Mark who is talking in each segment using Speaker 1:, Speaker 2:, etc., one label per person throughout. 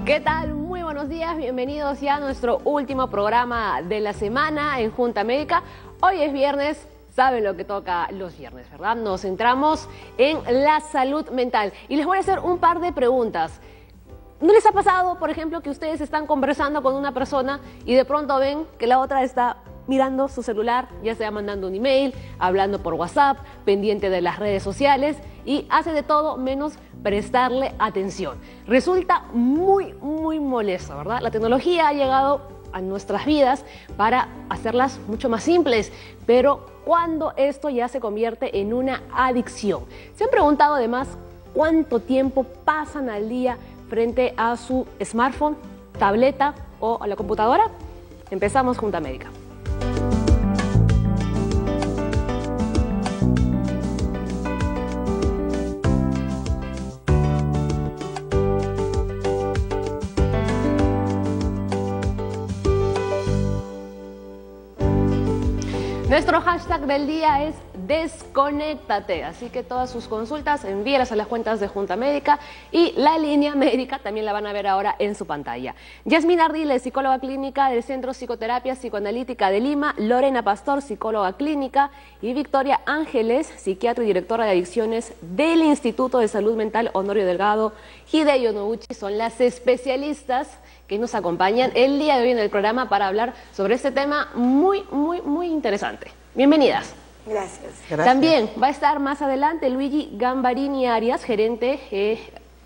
Speaker 1: ¿Qué tal? Muy buenos días, bienvenidos ya a nuestro último programa de la semana en Junta Médica. Hoy es viernes, saben lo que toca los viernes, ¿verdad? Nos centramos en la salud mental y les voy a hacer un par de preguntas. ¿No les ha pasado, por ejemplo, que ustedes están conversando con una persona y de pronto ven que la otra está mirando su celular, ya sea mandando un email, hablando por WhatsApp, pendiente de las redes sociales y hace de todo menos prestarle atención? Resulta muy molesto, ¿verdad? La tecnología ha llegado a nuestras vidas para hacerlas mucho más simples, pero ¿cuándo esto ya se convierte en una adicción? ¿Se han preguntado además cuánto tiempo pasan al día frente a su smartphone, tableta o a la computadora? Empezamos Junta Médica. Nuestro hashtag del día es desconéctate, así que todas sus consultas envíelas a las cuentas de Junta Médica y la línea médica también la van a ver ahora en su pantalla. Yasmín Ardiles, psicóloga clínica del Centro Psicoterapia Psicoanalítica de Lima, Lorena Pastor, psicóloga clínica, y Victoria Ángeles, psiquiatra y directora de adicciones del Instituto de Salud Mental Honorio Delgado Hideyo Noguchi, son las especialistas que nos acompañan el día de hoy en el programa para hablar sobre este tema muy interesante. Bienvenidas.
Speaker 2: Gracias.
Speaker 1: También va a estar más adelante Luigi Gambarini Arias, gerente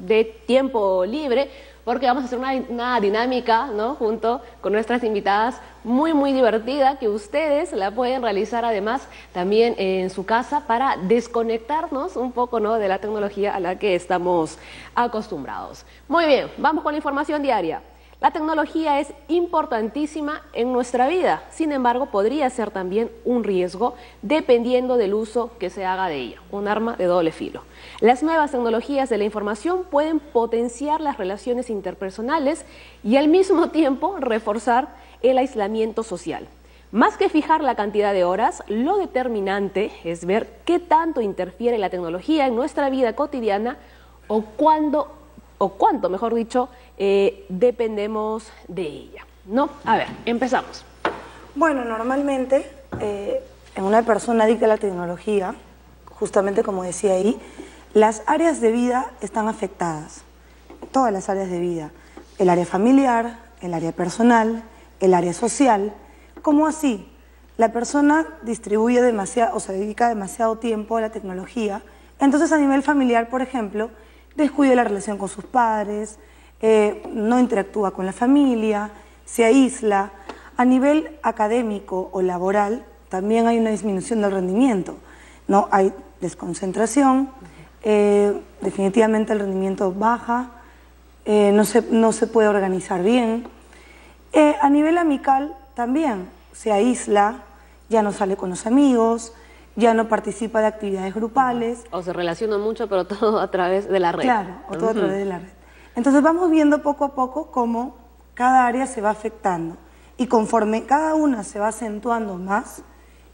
Speaker 1: de Tiempo Libre, porque vamos a hacer una dinámica, ¿no?, junto con nuestras invitadas muy divertida, que ustedes la pueden realizar además también en su casa para desconectarnos un poco, ¿no?, de la tecnología a la que estamos acostumbrados. Muy bien, vamos con la información diaria. La tecnología es importantísima en nuestra vida, sin embargo podría ser también un riesgo dependiendo del uso que se haga de ella, un arma de doble filo. Las nuevas tecnologías de la información pueden potenciar las relaciones interpersonales y al mismo tiempo reforzar el aislamiento social. Más que fijar la cantidad de horas, lo determinante es ver qué tanto interfiere la tecnología en nuestra vida cotidiana o cuánto, mejor dicho, dependemos de ella, ¿no? A ver, empezamos.
Speaker 2: Bueno, normalmente en una persona adicta a la tecnología, justamente como decía ahí, las áreas de vida están afectadas, todas las áreas de vida, el área familiar, el área personal, el área social. ¿Cómo así? La persona distribuye demasiado o se dedica demasiado tiempo a la tecnología, entonces a nivel familiar, por ejemplo, descuida la relación con sus padres, no interactúa con la familia, se aísla. A nivel académico o laboral también hay una disminución del rendimiento, ¿no? Hay desconcentración, definitivamente el rendimiento baja, no se puede organizar bien. A nivel amical también se aísla, ya no sale con los amigos, ya no participa de actividades grupales.
Speaker 1: O se relaciona mucho, pero todo a través de la red.
Speaker 2: Claro, o todo a través de la red. Entonces vamos viendo poco a poco cómo cada área se va afectando. Y conforme cada una se va acentuando más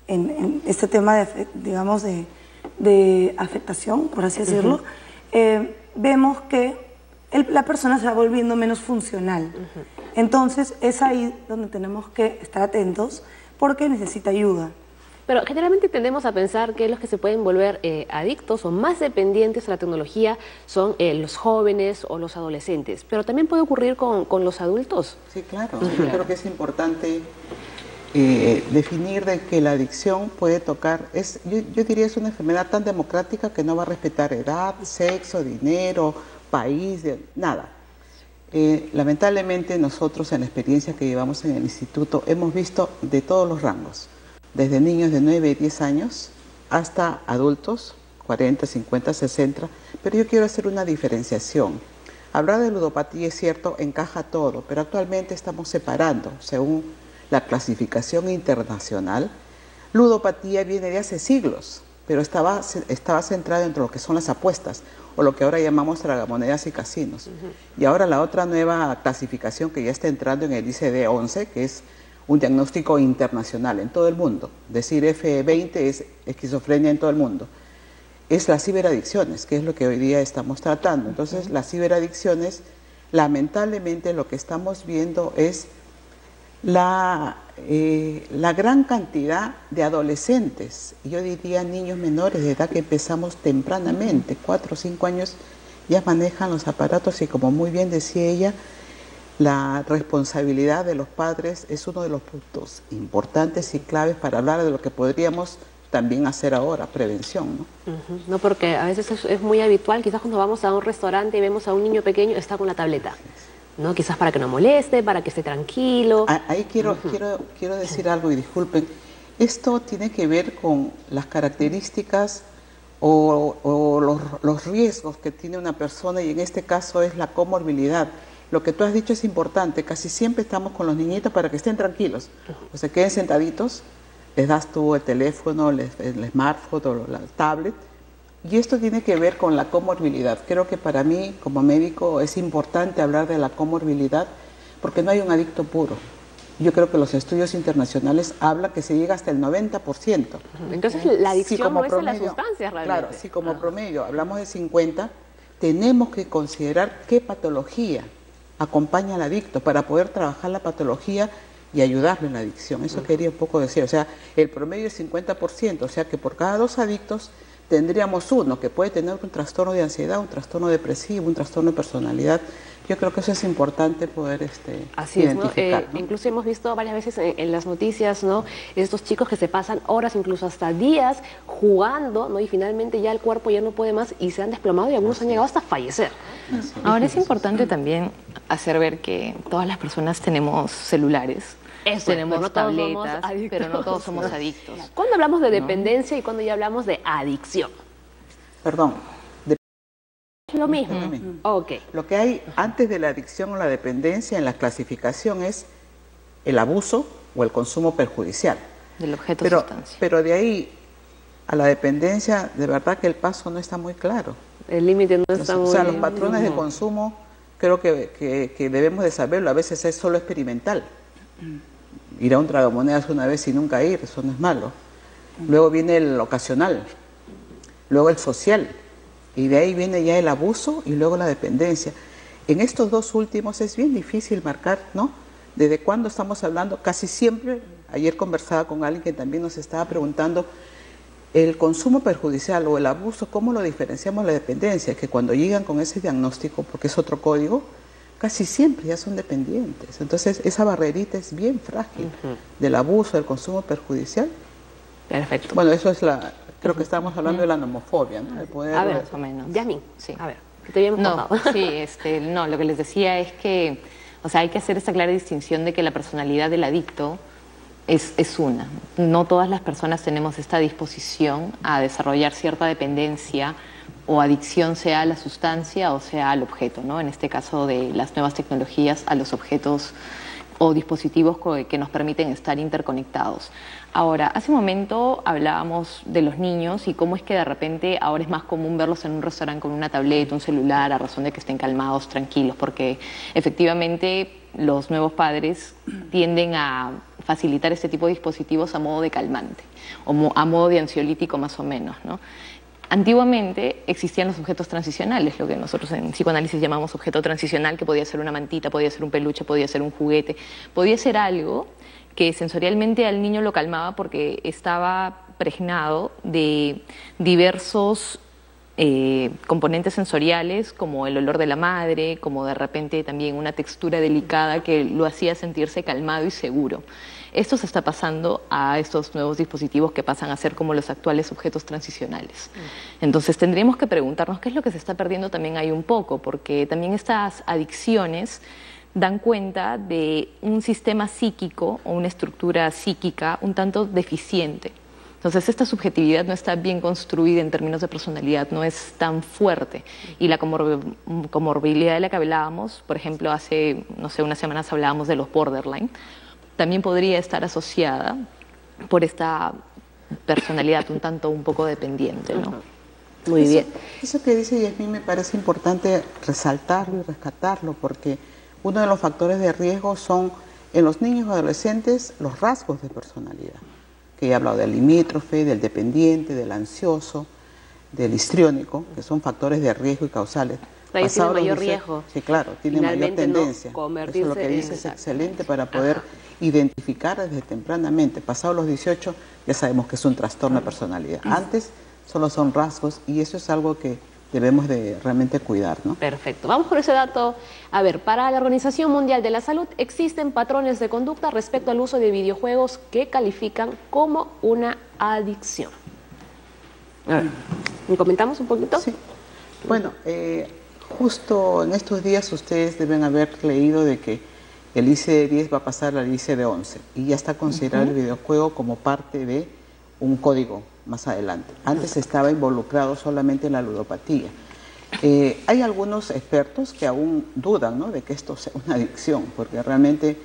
Speaker 2: en este tema de, digamos, de afectación, por así decirlo, vemos que la persona se va volviendo menos funcional. Entonces es ahí donde tenemos que estar atentos porque necesita ayuda.
Speaker 1: Pero generalmente tendemos a pensar que los que se pueden volver adictos o más dependientes a la tecnología son los jóvenes o los adolescentes, pero también puede ocurrir con los adultos.
Speaker 3: Sí, claro. Yo creo que es importante definir de que la adicción puede tocar, yo diría es una enfermedad tan democrática que no va a respetar edad, sexo, dinero, país, nada. Lamentablemente nosotros en la experiencia que llevamos en el instituto hemos visto de todos los rangos, desde niños de 9 y 10 años hasta adultos, 40, 50, 60, pero yo quiero hacer una diferenciación. Hablar de ludopatía es cierto, encaja todo, pero actualmente estamos separando, según la clasificación internacional, ludopatía viene de hace siglos, pero estaba centrado entre lo que son las apuestas, o lo que ahora llamamos tragamonedas y casinos. Y ahora la otra nueva clasificación que ya está entrando en el ICD-11, que es un diagnóstico internacional en todo el mundo, decir F20 es esquizofrenia en todo el mundo, es las ciberadicciones, que es lo que hoy día estamos tratando. Entonces las ciberadicciones, lamentablemente lo que estamos viendo es la gran cantidad de adolescentes, yo diría niños menores de edad que empezamos tempranamente, 4 o 5 años ya manejan los aparatos y como muy bien decía ella, la responsabilidad de los padres es uno de los puntos importantes y claves para hablar de lo que podríamos también hacer ahora, prevención, ¿no?
Speaker 1: No, porque a veces es muy habitual, quizás cuando vamos a un restaurante y vemos a un niño pequeño, está con la tableta, ¿no? Quizás para que no moleste, para que esté tranquilo.
Speaker 3: Ahí quiero decir algo y disculpen, esto tiene que ver con las características o los riesgos que tiene una persona y en este caso es la comorbilidad. Lo que tú has dicho es importante, casi siempre estamos con los niñitos para que estén tranquilos, o se queden sentaditos, les das tú el teléfono, el smartphone o la tablet, y esto tiene que ver con la comorbilidad. Creo que para mí, como médico, es importante hablar de la comorbilidad porque no hay un adicto puro. Yo creo que los estudios internacionales hablan que se llega hasta el 90%.
Speaker 1: Entonces la adicción no es a las sustancias realmente.
Speaker 3: Claro, si como promedio hablamos de 50, tenemos que considerar qué patología acompaña al adicto para poder trabajar la patología y ayudarle en la adicción. Eso quería un poco decir. O sea, el promedio es 50%, o sea que por cada 2 adictos tendríamos uno que puede tener un trastorno de ansiedad, un trastorno depresivo, un trastorno de personalidad. Yo creo que eso es importante poder identificar.
Speaker 1: ¿no? Incluso hemos visto varias veces en las noticias, ¿no? Estos chicos que se pasan horas, incluso hasta días jugando, ¿no? Y finalmente ya el cuerpo ya no puede más y se han desplomado y algunos han llegado hasta fallecer.
Speaker 4: Ahora es importante también hacer ver que todas las personas tenemos celulares. Tenemos no tabletas, pero no todos somos adictos.
Speaker 1: ¿Cuándo hablamos de dependencia y cuándo ya hablamos de adicción?
Speaker 3: Perdón.
Speaker 1: Lo mismo. Okay.
Speaker 3: Lo que hay antes de la adicción o la dependencia en la clasificación es el abuso o el consumo perjudicial.
Speaker 4: Del objeto sustancia.
Speaker 3: Pero de ahí a la dependencia, de verdad que el paso no está muy claro.
Speaker 1: El límite no está muy...
Speaker 3: O sea, los patrones de consumo creo que debemos de saberlo. A veces es solo experimental. Ir a un tragamonedas una vez y nunca ir, eso no es malo. Luego viene el ocasional, luego el social, y de ahí viene ya el abuso y luego la dependencia. En estos 2 últimos es bien difícil marcar, ¿no? ¿Desde cuándo estamos hablando? Casi siempre, ayer conversaba con alguien que también nos estaba preguntando, el consumo perjudicial o el abuso, ¿cómo lo diferenciamos de la dependencia? Que cuando llegan con ese diagnóstico, porque es otro código, casi siempre ya son dependientes. Entonces, esa barrerita es bien frágil del abuso, del consumo perjudicial.
Speaker 1: Perfecto.
Speaker 3: Bueno, eso es creo que estamos hablando de la nomofobia, ¿no? El poder
Speaker 1: a ver,
Speaker 4: más o menos.
Speaker 1: Yasmin,
Speaker 4: sí.
Speaker 1: A ver, que te habíamos contado.
Speaker 4: Sí, no, lo que les decía es que, o sea, hay que hacer esta clara distinción de que la personalidad del adicto es una. No todas las personas tenemos esta disposición a desarrollar cierta dependencia o adicción, sea a la sustancia o sea al objeto, ¿no? En este caso de las nuevas tecnologías, a los objetos o dispositivos que nos permiten estar interconectados. Ahora, hace un momento hablábamos de los niños y cómo es que de repente ahora es más común verlos en un restaurante con una tableta, un celular, a razón de que estén calmados, tranquilos, porque efectivamente los nuevos padres tienden a facilitar este tipo de dispositivos a modo de calmante o a modo de ansiolítico más o menos, ¿no? Antiguamente existían los objetos transicionales, lo que nosotros en psicoanálisis llamamos objeto transicional, que podía ser una mantita, podía ser un peluche, podía ser un juguete, podía ser algo que sensorialmente al niño lo calmaba porque estaba pregnado de diversos componentes sensoriales, como el olor de la madre, como de repente también una textura delicada que lo hacía sentirse calmado y seguro. Esto se está pasando a estos nuevos dispositivos que pasan a ser como los actuales objetos transicionales. Entonces tendríamos que preguntarnos qué es lo que se está perdiendo también ahí un poco, porque también estas adicciones dan cuenta de un sistema psíquico o una estructura psíquica un tanto deficiente. Entonces esta subjetividad no está bien construida en términos de personalidad, no es tan fuerte. Y la comorbilidad de la que hablábamos, por ejemplo, hace, no sé, unas semanas hablábamos de los borderline, también podría estar asociada por esta personalidad un poco dependiente, ¿no?
Speaker 1: Muy bien.
Speaker 3: Eso que dice Yasmin me parece importante resaltarlo y rescatarlo, porque uno de los factores de riesgo son en los niños y adolescentes los rasgos de personalidad, que he hablado del limítrofe, del dependiente, del ansioso, del histriónico, que son factores de riesgo y causales.
Speaker 1: Ahí tiene
Speaker 3: Pasado los
Speaker 1: mayor
Speaker 3: 18,
Speaker 1: riesgo.
Speaker 3: sí, claro, tiene mayor
Speaker 1: Finalmente, ¿no?
Speaker 3: tendencia. Eso es
Speaker 1: Convertirse
Speaker 3: lo que dice, es
Speaker 1: en-
Speaker 3: excelente para poder identificar desde tempranamente. Pasado los 18 ya sabemos que es un trastorno de personalidad. Antes solo son rasgos y eso es algo que debemos de realmente cuidar, ¿no?
Speaker 1: Perfecto. Vamos con ese dato. A ver, para la Organización Mundial de la Salud existen patrones de conducta respecto al uso de videojuegos que califican como una adicción. A ver, ¿me comentamos un poquito?
Speaker 3: Sí. Bueno, justo en estos días ustedes deben haber leído de que el ICD-10 va a pasar al ICD-11 y ya está considerado el videojuego como parte de un código más adelante. Antes estaba involucrado solamente en la ludopatía. Hay algunos expertos que aún dudan, ¿no?, de que esto sea una adicción, porque realmente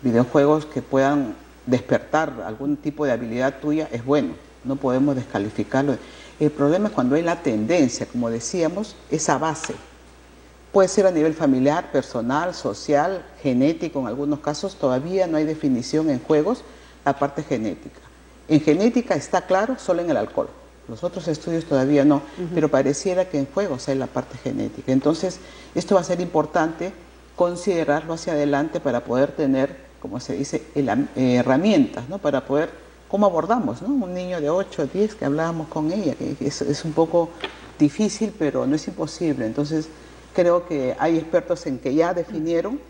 Speaker 3: videojuegos que puedan despertar algún tipo de habilidad tuya es bueno, no podemos descalificarlo. El problema es cuando hay la tendencia, como decíamos, esa base. Puede ser a nivel familiar, personal, social, genético, en algunos casos todavía no hay definición en juegos la parte genética. En genética está claro solo en el alcohol, los otros estudios todavía no, pero pareciera que en juegos hay la parte genética. Entonces, esto va a ser importante considerarlo hacia adelante para poder tener, como se dice, herramientas, ¿no?, para poder, ¿cómo abordamos, ¿no?, un niño de 8 o 10 que hablábamos con ella, que es un poco difícil, pero no es imposible. Entonces, creo que hay expertos en que ya definieron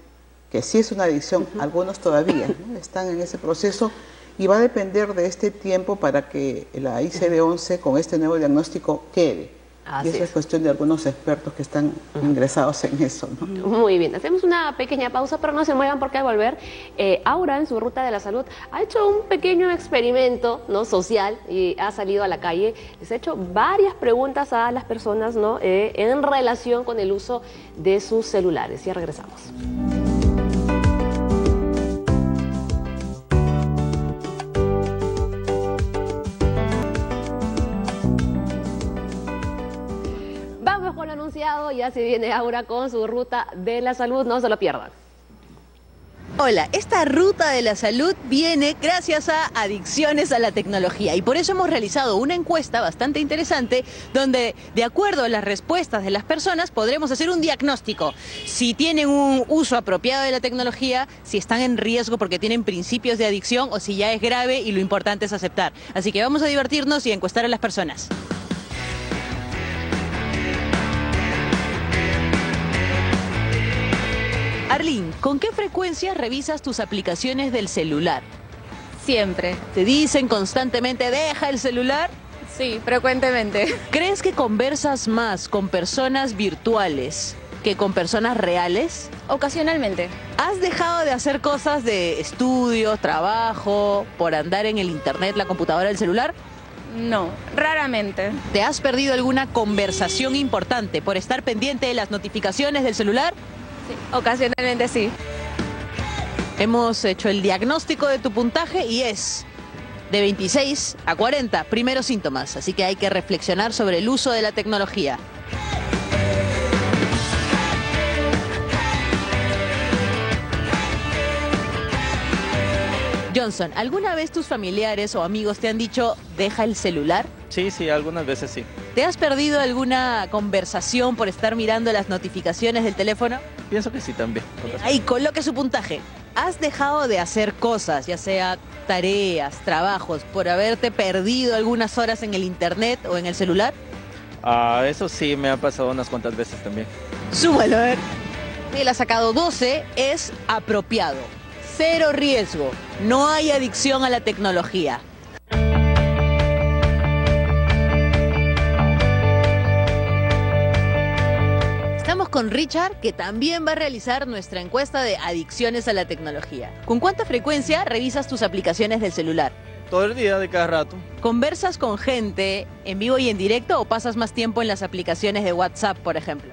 Speaker 3: que sí es una adicción, algunos todavía, ¿no?, están en ese proceso y va a depender de este tiempo para que la ICD-11 con este nuevo diagnóstico quede.
Speaker 1: Así
Speaker 3: y eso es cuestión de algunos expertos que están ingresados en eso, ¿no?
Speaker 1: Muy bien, hacemos una pequeña pausa, pero no se muevan porque al volver, Aura en su ruta de la salud ha hecho un pequeño experimento, ¿no?, social y ha salido a la calle. Les ha hecho varias preguntas a las personas, ¿no?, en relación con el uso de sus celulares. Ya regresamos. Con lo anunciado, ya se viene Aura con su ruta de la salud, no se lo pierdan.
Speaker 5: Hola, esta ruta de la salud viene gracias a adicciones a la tecnología y por eso hemos realizado una encuesta bastante interesante donde, de acuerdo a las respuestas de las personas, podremos hacer un diagnóstico. Si tienen un uso apropiado de la tecnología, si están en riesgo porque tienen principios de adicción o si ya es grave y lo importante es aceptar. Así que vamos a divertirnos y a encuestar a las personas. Arlene, ¿con qué frecuencia revisas tus aplicaciones del celular?
Speaker 6: Siempre.
Speaker 5: ¿Te dicen constantemente, deja el celular?
Speaker 6: Sí, frecuentemente.
Speaker 5: ¿Crees que conversas más con personas virtuales que con personas reales?
Speaker 6: Ocasionalmente.
Speaker 5: ¿Has dejado de hacer cosas de estudio, trabajo, por andar en el internet, la computadora, el celular?
Speaker 6: No, raramente.
Speaker 5: ¿Te has perdido alguna conversación importante por estar pendiente de las notificaciones del celular?
Speaker 6: Sí, ocasionalmente sí.
Speaker 5: Hemos hecho el diagnóstico de tu puntaje y es de 26 a 40 primeros síntomas, así que hay que reflexionar sobre el uso de la tecnología. Johnson, ¿alguna vez tus familiares o amigos te han dicho, deja el celular?
Speaker 7: Sí, algunas veces sí.
Speaker 5: ¿Te has perdido alguna conversación por estar mirando las notificaciones del teléfono?
Speaker 7: Pienso que sí también.
Speaker 5: Ahí, coloque su puntaje. ¿Has dejado de hacer cosas, ya sea tareas, trabajos, por haberte perdido algunas horas en el internet o en el celular?
Speaker 7: Eso sí me ha pasado unas cuantas veces también.
Speaker 5: Súmalo, a ver. Él ha sacado 12, es apropiado. Cero riesgo, no hay adicción a la tecnología. Estamos con Richard, que también va a realizar nuestra encuesta de adicciones a la tecnología. ¿Con cuánta frecuencia revisas tus aplicaciones del celular?
Speaker 7: Todo el día, de cada rato.
Speaker 5: ¿Conversas con gente en vivo y en directo o pasas más tiempo en las aplicaciones de WhatsApp, por ejemplo?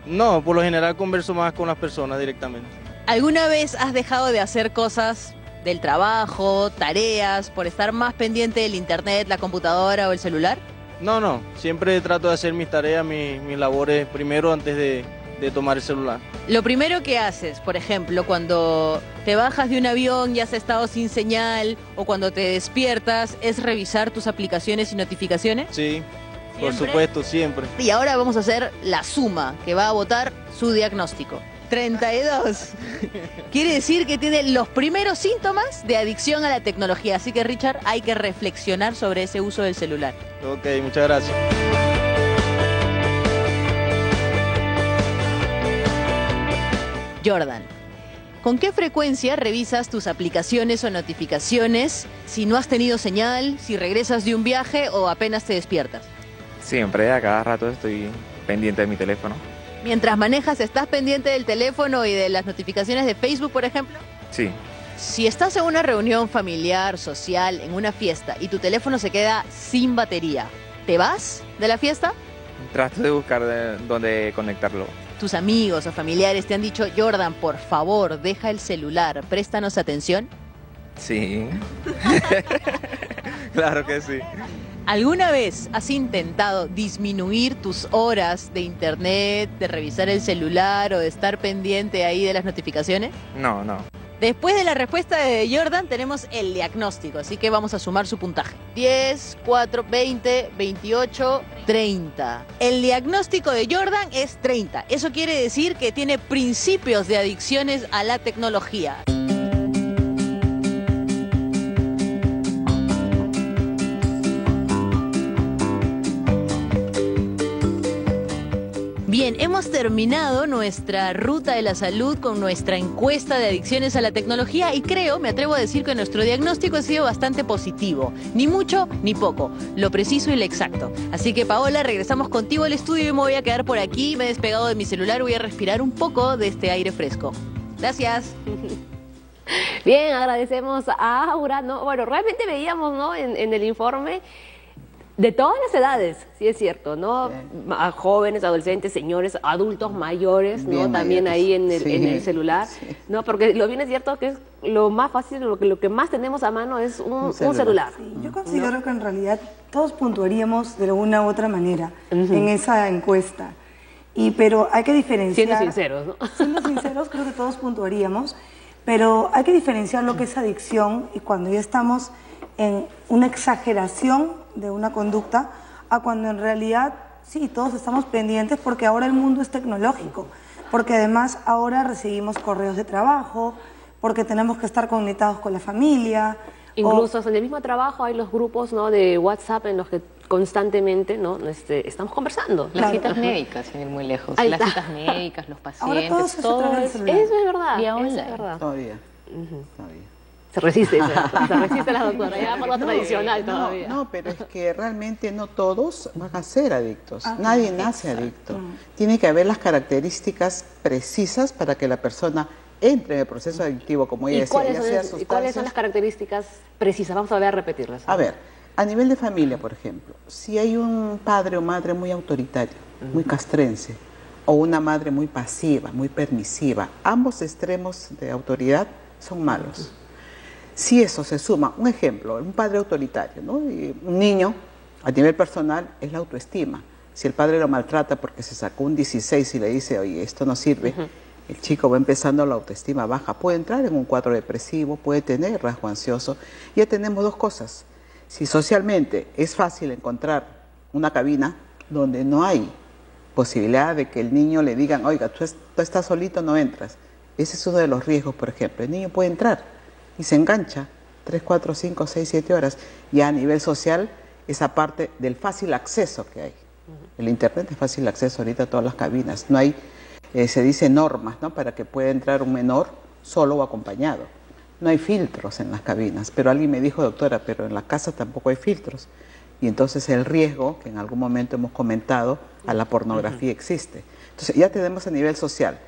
Speaker 7: No, por lo general converso más con las personas directamente.
Speaker 5: ¿Alguna vez has dejado de hacer cosas del trabajo, tareas, por estar más pendiente del internet, la computadora o el celular?
Speaker 7: No, siempre trato de hacer mis tareas, mis labores primero antes de tomar el celular.
Speaker 5: Lo primero que haces, por ejemplo, cuando te bajas de un avión y has estado sin señal o cuando te despiertas, ¿es revisar tus aplicaciones y notificaciones?
Speaker 7: Sí. Por supuesto, siempre.
Speaker 5: Y ahora vamos a hacer la suma que va a votar su diagnóstico. 32. Quiere decir que tiene los primeros síntomas de adicción a la tecnología. Así que, Richard, hay que reflexionar sobre ese uso del celular.
Speaker 7: Ok, muchas gracias.
Speaker 5: Jordan, ¿con qué frecuencia revisas tus aplicaciones o notificaciones si no has tenido señal, si regresas de un viaje o apenas te despiertas?
Speaker 8: Siempre, a cada rato estoy pendiente de mi teléfono.
Speaker 5: Mientras manejas, ¿estás pendiente del teléfono y de las notificaciones de Facebook, por ejemplo?
Speaker 8: Sí.
Speaker 5: Si estás en una reunión familiar, social, en una fiesta y tu teléfono se queda sin batería, ¿te vas de la fiesta?
Speaker 8: Trato de buscar dónde conectarlo.
Speaker 5: ¿Tus amigos o familiares te han dicho, Jordan, por favor, deja el celular, préstanos atención?
Speaker 8: Sí. Claro que sí.
Speaker 5: ¿Alguna vez has intentado disminuir tus horas de internet, de revisar el celular o de estar pendiente ahí de las notificaciones?
Speaker 8: No.
Speaker 5: Después de la respuesta de Jordan tenemos el diagnóstico, así que vamos a sumar su puntaje. 10, 4, 20, 28, 30. El diagnóstico de Jordan es 30. Eso quiere decir que tiene principios de adicciones a la tecnología. Bien, hemos terminado nuestra ruta de la salud con nuestra encuesta de adicciones a la tecnología y creo, me atrevo a decir que nuestro diagnóstico ha sido bastante positivo. Ni mucho ni poco, lo preciso y lo exacto. Así que, Paola, regresamos contigo al estudio y me voy a quedar por aquí. Me he despegado de mi celular, voy a respirar un poco de este aire fresco. Gracias.
Speaker 1: Bien, agradecemos a Aura, ¿no? Bueno, realmente veíamos, ¿no? En el informe de todas las edades, sí es cierto, ¿no? Sí. A jóvenes, adolescentes, señores, adultos mayores, ¿no?
Speaker 3: Bien
Speaker 1: también
Speaker 3: mayores.
Speaker 1: ahí en el
Speaker 3: Sí,
Speaker 1: celular,
Speaker 3: sí.
Speaker 1: ¿no? Porque lo bien es cierto que es lo más fácil, lo que más tenemos a mano es un celular.
Speaker 2: Sí, yo considero que en realidad todos puntuaríamos de alguna u otra manera en esa encuesta. Pero hay que diferenciar...
Speaker 1: Siendo sinceros, ¿no?
Speaker 2: Siendo sinceros, creo que todos puntuaríamos, pero hay que diferenciar lo que es adicción y cuando ya estamos en una exageración de una conducta, a cuando en realidad sí, todos estamos pendientes porque ahora el mundo es tecnológico, porque además ahora recibimos correos de trabajo, porque tenemos que estar conectados con la familia.
Speaker 1: Incluso en el mismo trabajo hay los grupos, ¿no? de WhatsApp en los que constantemente, ¿no? estamos conversando.
Speaker 4: Las citas médicas, sin ir muy lejos.
Speaker 1: Ahí
Speaker 4: Las
Speaker 1: está.
Speaker 4: citas médicas, los
Speaker 2: Ahora todo
Speaker 4: pacientes,
Speaker 2: se
Speaker 4: todo
Speaker 2: trata del
Speaker 4: eso.
Speaker 2: celular.
Speaker 1: Eso es verdad,
Speaker 4: Vía
Speaker 1: eso es
Speaker 4: online.
Speaker 1: verdad.
Speaker 3: Todavía.
Speaker 1: Se resiste la doctora, ya por lo tradicional todavía.
Speaker 3: No, pero es que realmente no todos van a ser adictos. Nadie nace adicto. Tiene que haber las características precisas para que la persona entre en el proceso adictivo, como ella decía, ya sea
Speaker 1: ¿Y cuáles son las características precisas? Vamos a volver a repetirlas.
Speaker 3: A ver, a nivel de familia, por ejemplo, si hay un padre o madre muy autoritario, muy castrense, o una madre muy pasiva, muy permisiva, ambos extremos de autoridad son malos. Si eso se suma, un ejemplo, un padre autoritario, ¿no? Y un niño, a nivel personal, es la autoestima. Si el padre lo maltrata porque se sacó un 16 y le dice, oye, esto no sirve, el chico va empezando la autoestima baja, puede entrar en un cuadro depresivo, puede tener rasgo ansioso. Ya tenemos dos cosas. Si socialmente es fácil encontrar una cabina donde no hay posibilidad de que el niño le digan, oiga, tú estás solito, no entras. Ese es uno de los riesgos, por ejemplo. El niño puede entrar y se engancha 3, 4, 5, 6, 7 horas. Ya a nivel social, esa parte del fácil acceso que hay. El internet es fácil acceso ahorita a todas las cabinas. No hay, se dice normas, ¿no? Para que pueda entrar un menor solo o acompañado. No hay filtros en las cabinas. Pero alguien me dijo, doctora, pero en la casa tampoco hay filtros. Y entonces el riesgo, que en algún momento hemos comentado, a la pornografía existe. Entonces ya tenemos a nivel social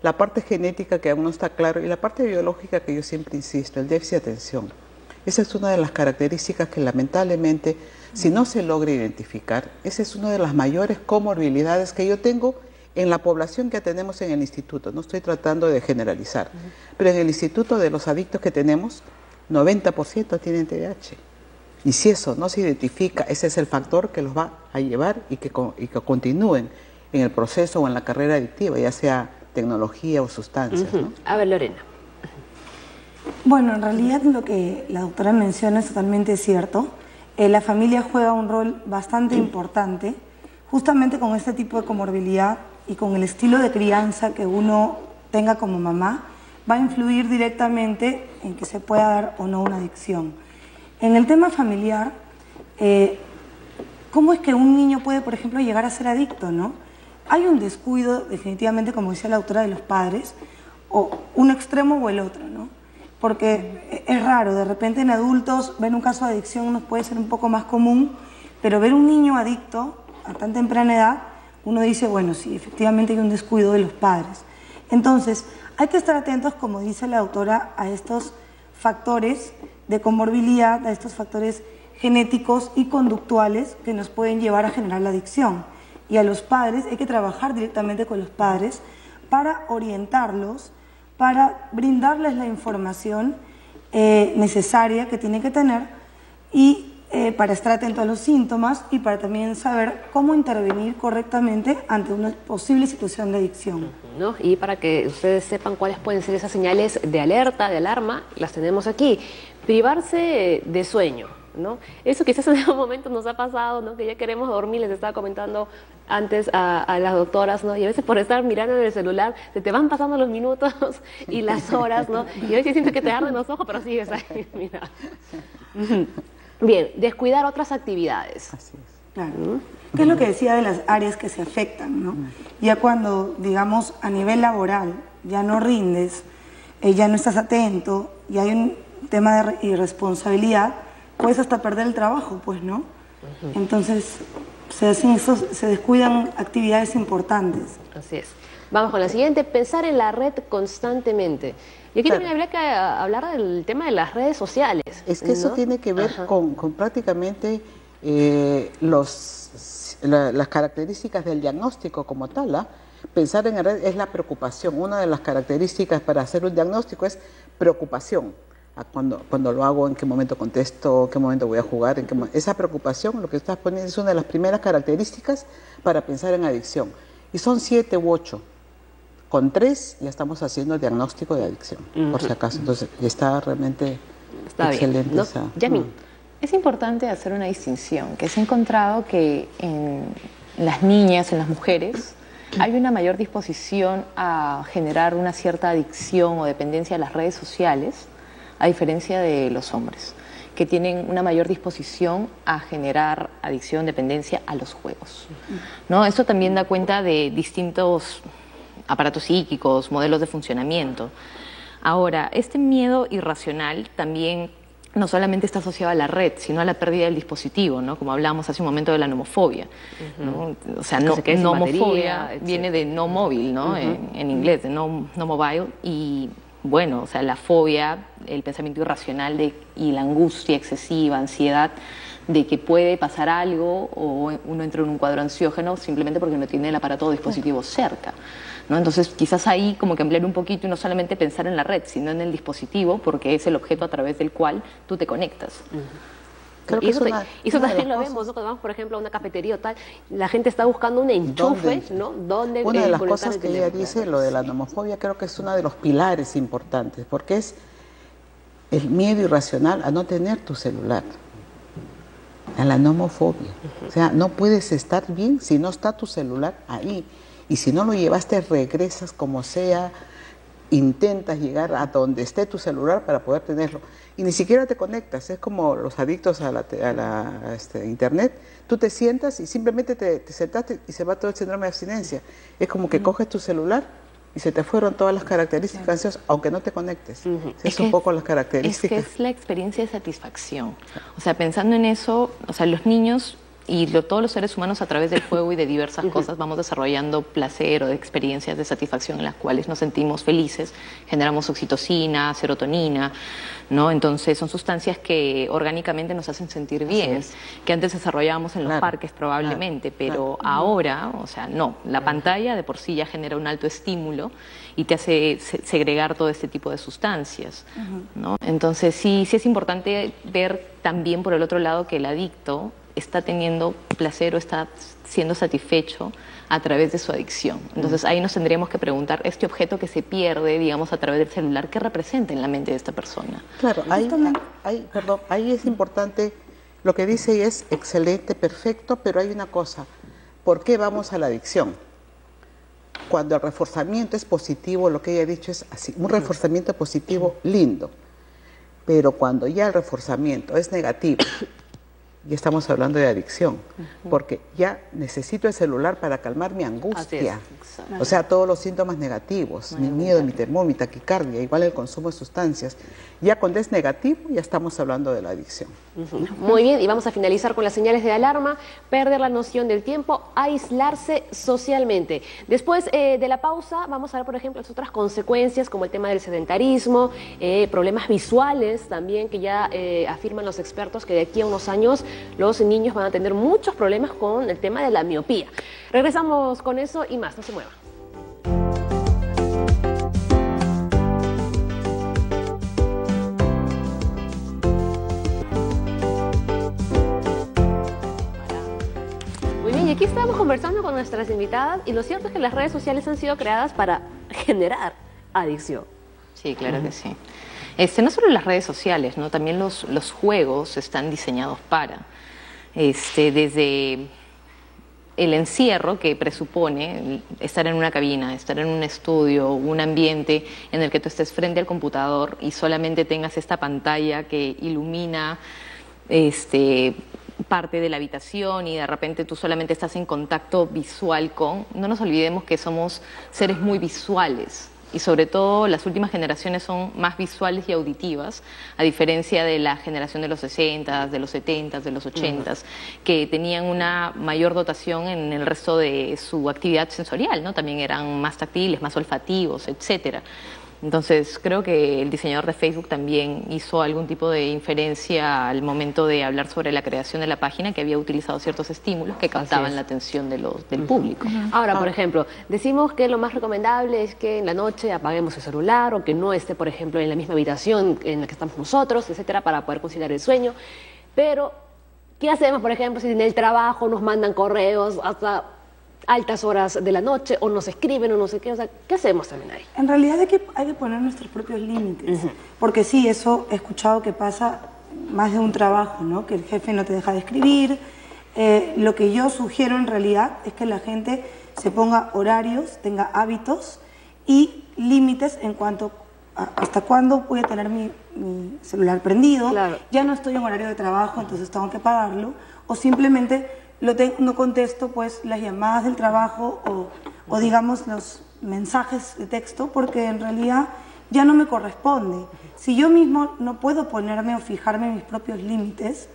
Speaker 3: la parte genética que aún no está claro y la parte biológica que yo siempre insisto, el déficit de atención. Esa es una de las características que lamentablemente, si no se logra identificar, esa es una de las mayores comorbilidades que yo tengo en la población que tenemos en el instituto. No estoy tratando de generalizar, pero en el instituto de los adictos que tenemos, 90% tienen TDAH. Y si eso no se identifica, ese es el factor que los va a llevar y que continúen en el proceso o en la carrera adictiva, ya sea tecnología o sustancias, ¿no?
Speaker 1: A ver, Lorena.
Speaker 2: Bueno, en realidad lo que la doctora menciona es totalmente cierto. la familia juega un rol bastante importante, justamente con este tipo de comorbilidad y con el estilo de crianza que uno tenga como mamá, va a influir directamente en que se pueda dar o no una adicción. En el tema familiar, ¿cómo es que un niño puede, por ejemplo, llegar a ser adicto, no? Hay un descuido, definitivamente, como decía la autora, de los padres, o un extremo o el otro, ¿no? Porque es raro, de repente en adultos ver un caso de adicción nos puede ser un poco más común, pero ver un niño adicto a tan temprana edad, uno dice, bueno, sí, efectivamente hay un descuido de los padres. Entonces, hay que estar atentos, como dice la autora, a estos factores de comorbilidad, a estos factores genéticos y conductuales que nos pueden llevar a generar la adicción. Y a los padres, hay que trabajar directamente con los padres para orientarlos, para brindarles la información necesaria que tienen que tener y para estar atento a los síntomas y para también saber cómo intervenir correctamente ante una posible situación de adicción.
Speaker 1: ¿No? Y para que ustedes sepan cuáles pueden ser esas señales de alerta, de alarma, las tenemos aquí. Privarse de sueño, ¿no? Eso quizás en algún momento nos ha pasado, ¿no? Que ya queremos dormir, les estaba comentando antes a las doctoras, ¿no? Y a veces por estar mirando en el celular se te van pasando los minutos y las horas, ¿no? Y a veces sientes que te arden los ojos, pero sigues ahí, mira. Bien, descuidar otras actividades.
Speaker 3: Así es.
Speaker 2: Claro. ¿Qué es lo que decía de las áreas que se afectan, ¿no? Ya cuando, digamos, a nivel laboral ya no rindes, ya no estás atento, y hay un tema de irresponsabilidad, puedes hasta perder el trabajo, pues, ¿no? Entonces, se descuidan actividades importantes.
Speaker 1: Así es. Vamos con la siguiente, pensar en la red constantemente. Y aquí también habría que hablar del tema de las redes sociales.
Speaker 3: Es que eso tiene que ver con prácticamente las características del diagnóstico como tal, ¿ah? Pensar en la red es la preocupación. Una de las características para hacer un diagnóstico es preocupación. Cuando lo hago, en qué momento contesto, en qué momento voy a jugar, esa preocupación, lo que estás poniendo, es una de las primeras características para pensar en adicción. Y son 7 u 8. Con 3 ya estamos haciendo el diagnóstico de adicción, por si acaso. Entonces, está realmente excelente.
Speaker 1: Bien, ¿no? Yasmin.
Speaker 4: Es importante hacer una distinción, que se ha encontrado que en las niñas, en las mujeres, hay una mayor disposición a generar una cierta adicción o dependencia a las redes sociales, a diferencia de los hombres, que tienen una mayor disposición a generar adicción, dependencia a los juegos, ¿no? Esto también da cuenta de distintos aparatos psíquicos, modelos de funcionamiento. Ahora, este miedo irracional también no solamente está asociado a la red, sino a la pérdida del dispositivo, ¿no? Como hablábamos hace un momento de la nomofobia, ¿no? O sea, nomofobia viene de no móvil, ¿no? En inglés, de no mobile, y bueno, o sea, la fobia, el pensamiento irracional y la angustia excesiva, ansiedad, de que puede pasar algo o uno entra en un cuadro ansiógeno simplemente porque no tiene el aparato o dispositivo cerca, ¿no? Entonces, quizás ahí como que ampliar un poquito y no solamente pensar en la red, sino en el dispositivo, porque es el objeto a través del cual tú te conectas.
Speaker 3: Creo que
Speaker 1: y eso también lo vemos, ¿no? Cuando vamos, por ejemplo, a una cafetería o tal, la gente está buscando un enchufe, ¿no? ¿Dónde
Speaker 3: una de las cosas que ella dice, lo de la nomofobia, creo que es uno de los pilares importantes, porque es el miedo irracional a no tener tu celular, a la nomofobia. O sea, no puedes estar bien si no está tu celular ahí. Y si no lo llevaste, regresas como sea, intentas llegar a donde esté tu celular para poder tenerlo. Y ni siquiera te conectas, es como los adictos a internet. Tú te sientas y simplemente te sentaste y se va todo el síndrome de abstinencia. Es como que coges tu celular y se te fueron todas las características ansiosas, aunque no te conectes. Es un poco las características.
Speaker 4: Es que es la experiencia de satisfacción. O sea, pensando en eso, o sea, los niños y todos los seres humanos a través del juego y de diversas cosas vamos desarrollando placer o de experiencias de satisfacción en las cuales nos sentimos felices, generamos oxitocina, serotonina, ¿no? Entonces son sustancias que orgánicamente nos hacen sentir bien, que antes desarrollábamos en los parques probablemente, pero ahora, o sea, no, la pantalla de por sí ya genera un alto estímulo y te hace segregar todo este tipo de sustancias, ¿no? Entonces sí es importante ver también por el otro lado que el adicto está teniendo placer o está siendo satisfecho a través de su adicción. Entonces ahí nos tendríamos que preguntar, este objeto que se pierde, digamos, a través del celular, ¿qué representa en la mente de esta persona?
Speaker 3: Claro, ahí es importante Lo que dice ella es excelente, perfecto, pero hay una cosa. ¿Por qué vamos a la adicción? Cuando el reforzamiento es positivo, lo que ella ha dicho es así, un reforzamiento positivo lindo. Pero cuando ya el reforzamiento es negativo, ya estamos hablando de adicción, porque ya necesito el celular para calmar mi angustia. O sea, todos los síntomas negativos, mi miedo, mi temor, mi taquicardia, igual el consumo de sustancias. Ya cuando es negativo, ya estamos hablando de la adicción.
Speaker 1: Muy bien, y vamos a finalizar con las señales de alarma: perder la noción del tiempo, aislarse socialmente. Después de la pausa vamos a ver, por ejemplo, las otras consecuencias, como el tema del sedentarismo, problemas visuales también, que ya afirman los expertos que de aquí a unos años los niños van a tener muchos problemas con el tema de la miopía. Regresamos con eso y más, no se muevan. Muy bien, y aquí estamos conversando con nuestras invitadas, y lo cierto es que las redes sociales han sido creadas para generar adicción.
Speaker 4: Sí, claro que sí. No solo las redes sociales, ¿no? También los juegos están diseñados para, desde el encierro que presupone estar en una cabina, estar en un estudio, un ambiente en el que tú estés frente al computador y solamente tengas esta pantalla que ilumina parte de la habitación, y de repente tú solamente estás en contacto visual con... No nos olvidemos que somos seres muy visuales, y sobre todo las últimas generaciones son más visuales y auditivas, a diferencia de la generación de los 60, de los 70, de los 80, que tenían una mayor dotación en el resto de su actividad sensorial, ¿no? También eran más táctiles, más olfativos, etcétera. Entonces creo que el diseñador de Facebook también hizo algún tipo de inferencia al momento de hablar sobre la creación de la página, que había utilizado ciertos estímulos que captaban la atención del público.
Speaker 1: Ahora, por ejemplo, decimos que lo más recomendable es que en la noche apaguemos el celular, o que no esté, por ejemplo, en la misma habitación en la que estamos nosotros, etcétera, para poder conciliar el sueño. Pero, ¿qué hacemos, por ejemplo, si en el trabajo nos mandan correos hasta altas horas de la noche, o nos escriben, o no sé qué? O sea, ¿qué hacemos también ahí?
Speaker 2: En realidad hay que poner nuestros propios límites, porque sí, eso he escuchado que pasa más de un trabajo, ¿no? Que el jefe no te deja de escribir. Lo que yo sugiero en realidad es que la gente se ponga horarios, tenga hábitos y límites en cuanto a hasta cuándo voy a tener mi celular prendido. Claro. Ya no estoy en horario de trabajo, entonces tengo que apagarlo, o simplemente no contesto pues las llamadas del trabajo o digamos los mensajes de texto, porque en realidad ya no me corresponde. Si yo mismo no puedo ponerme o fijarme mis propios límites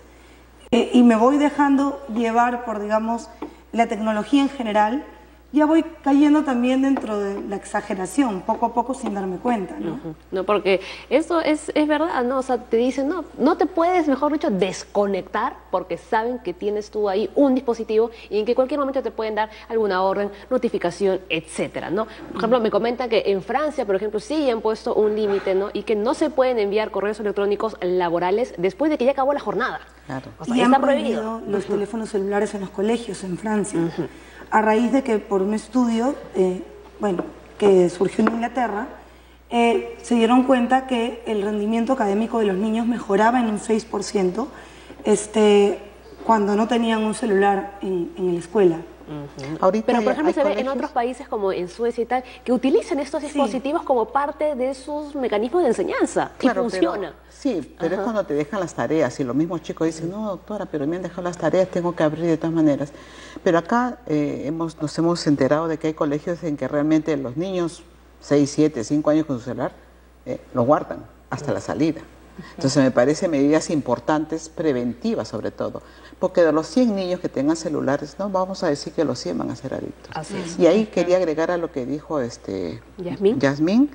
Speaker 2: y me voy dejando llevar por, digamos, la tecnología en general, ya voy cayendo también dentro de la exageración, poco a poco, sin darme cuenta, ¿no?
Speaker 1: No, porque eso es verdad, ¿no? O sea, te dicen, no te puedes, mejor dicho, desconectar, porque saben que tienes tú ahí un dispositivo y en que cualquier momento te pueden dar alguna orden, notificación, etcétera, ¿no? Por ejemplo, me comentan que en Francia, por ejemplo, sí han puesto un límite, ¿no? Y que no se pueden enviar correos electrónicos laborales después de que ya acabó la jornada. Claro. O sea,
Speaker 2: y han prohibido los teléfonos celulares en los colegios en Francia. A raíz de que por un estudio, que surgió en Inglaterra, se dieron cuenta que el rendimiento académico de los niños mejoraba en un 6% cuando no tenían un celular en la escuela.
Speaker 1: Ahorita pero por ejemplo se ve en otros países como en Suecia y tal, que utilizan estos dispositivos como parte de sus mecanismos de enseñanza, claro, y funciona.
Speaker 3: Pero es cuando te dejan las tareas, y los mismos chicos dicen, no doctora, pero me han dejado las tareas, tengo que abrir de todas maneras. Pero acá nos hemos enterado de que hay colegios en que realmente los niños, 6, 7, 5 años con su celular, lo guardan hasta la salida. Entonces me parece medidas importantes, preventivas sobre todo, porque de los 100 niños que tengan celulares, no vamos a decir que los 100 van a ser adictos. Así es. Y ahí quería agregar a lo que dijo Yasmín,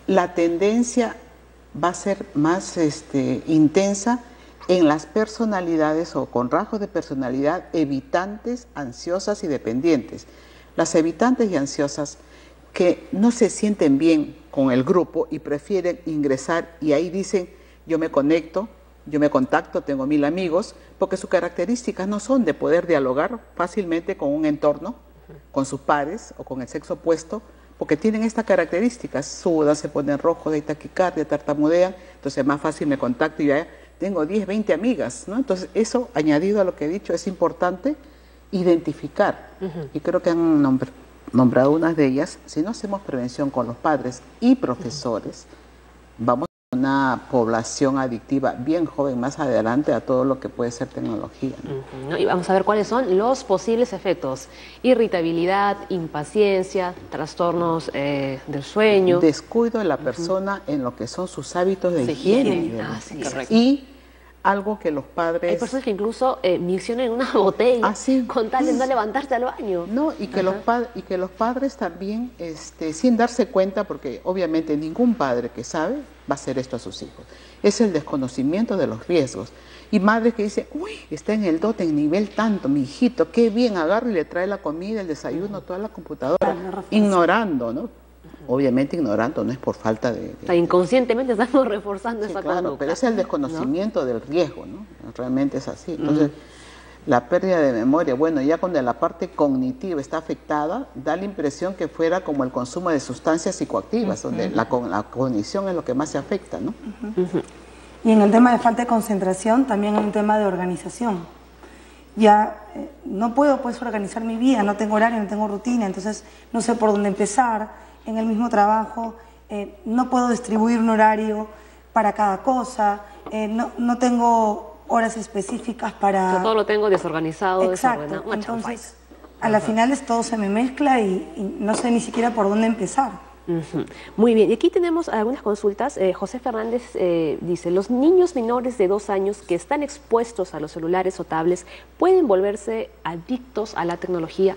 Speaker 3: la tendencia va a ser más intensa en las personalidades o con rasgos de personalidad evitantes, ansiosas y dependientes. Las evitantes y ansiosas que no se sienten bien con el grupo y prefieren ingresar, y ahí dicen, yo me conecto, yo me contacto, tengo 1000 amigos, porque sus características no son de poder dialogar fácilmente con un entorno, con sus pares o con el sexo opuesto, porque tienen estas características, sudan, se ponen rojos, de taquicardia, tartamudean, entonces es más fácil me contacto y ya tengo 10, 20 amigas, ¿no? Entonces, eso, añadido a lo que he dicho, es importante identificar. Y creo que han nombrado unas de ellas. Si no hacemos prevención con los padres y profesores, vamos a una población adictiva bien joven más adelante a todo lo que puede ser tecnología, ¿no?
Speaker 1: Y vamos a ver cuáles son los posibles efectos: irritabilidad, impaciencia, trastornos del sueño,
Speaker 3: descuido de la persona en lo que son sus hábitos de higiene.
Speaker 1: Sí, correcto.
Speaker 3: Y algo que los padres...
Speaker 1: Hay personas que incluso miccionan en una botella con tal de no levantarse al baño.
Speaker 3: No, y que, los padres también, sin darse cuenta, porque obviamente ningún padre que sabe va a hacer esto a sus hijos, es el desconocimiento de los riesgos. Y madres que dicen, uy, está en el dote en nivel tanto, mi hijito, qué bien, agarra y le trae la comida, el desayuno, toda la computadora, ignorando, ¿no? Obviamente ignorando, no es por falta de...
Speaker 1: O sea, inconscientemente estamos reforzando esa conducta.
Speaker 3: Pero es el desconocimiento del riesgo, ¿no? Realmente es así. Entonces, la pérdida de memoria, bueno, ya cuando la parte cognitiva está afectada, da la impresión que fuera como el consumo de sustancias psicoactivas, donde la cognición es lo que más se afecta, ¿no?
Speaker 2: Y en el tema de falta de concentración, también hay un tema de organización. Ya no puedo pues organizar mi vida, no tengo horario, no tengo rutina, entonces no sé por dónde empezar. En el mismo trabajo no puedo distribuir un horario para cada cosa, no tengo horas específicas para...
Speaker 1: O sea, todo lo tengo desorganizado,
Speaker 2: desordenado. Entonces, a la final todo se me mezcla y no sé ni siquiera por dónde empezar.
Speaker 1: Muy bien, y aquí tenemos algunas consultas. José Fernández dice, los niños menores de 2 años que están expuestos a los celulares o tablets pueden volverse adictos a la tecnología.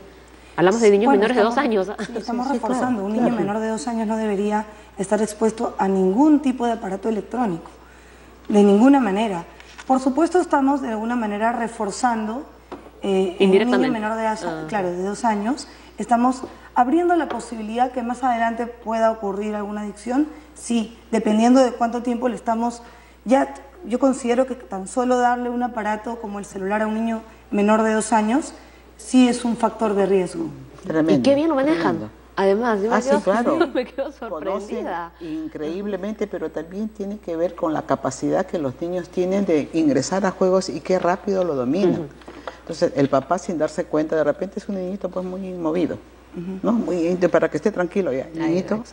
Speaker 1: Hablamos de niños menores de 2 años.
Speaker 2: Sí, estamos reforzando. Un niño menor de 2 años no debería estar expuesto a ningún tipo de aparato electrónico, de ninguna manera. Por supuesto, estamos de alguna manera reforzando en un niño menor de 2 años, estamos abriendo la posibilidad que más adelante pueda ocurrir alguna adicción. Sí, dependiendo de cuánto tiempo le estamos... yo considero que tan solo darle un aparato como el celular a un niño menor de 2 años sí es un factor de riesgo.
Speaker 3: Tremendo.
Speaker 1: Y qué bien lo manejan. Además, yo
Speaker 3: claro.
Speaker 1: me quedo sorprendida.
Speaker 3: Conocen increíblemente, pero también tiene que ver con la capacidad que los niños tienen de ingresar a juegos y qué rápido lo dominan. Entonces, el papá, sin darse cuenta, de repente es un niñito pues muy movido, ¿no? Muy, para que esté tranquilo ya, niñito,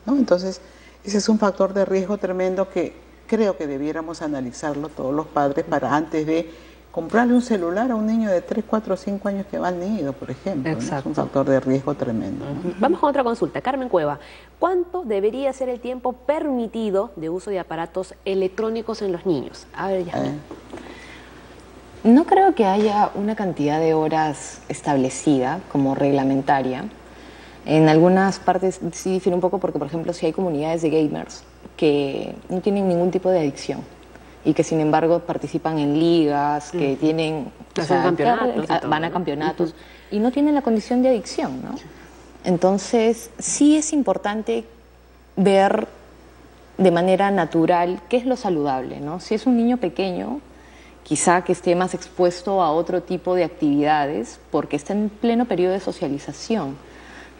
Speaker 3: ¿no? Entonces, ese es un factor de riesgo tremendo que creo que debiéramos analizarlo todos los padres para antes de comprarle un celular a un niño de 3, 4, 5 años que va al nido, por ejemplo. ¿No? Es un factor de riesgo tremendo.
Speaker 1: Vamos con otra consulta. Carmen Cueva, ¿cuánto debería ser el tiempo permitido de uso de aparatos electrónicos en los niños? A ver, ya.
Speaker 4: No creo que haya una cantidad de horas establecida como reglamentaria. En algunas partes sí difiere un poco porque, por ejemplo, si hay comunidades de gamers que no tienen ningún tipo de adicción y que sin embargo participan en ligas, que tienen, van a campeonatos y no tienen la condición de adicción, ¿no? Entonces sí es importante ver de manera natural qué es lo saludable, ¿no? Si es un niño pequeño, quizá que esté más expuesto a otro tipo de actividades porque está en pleno periodo de socialización,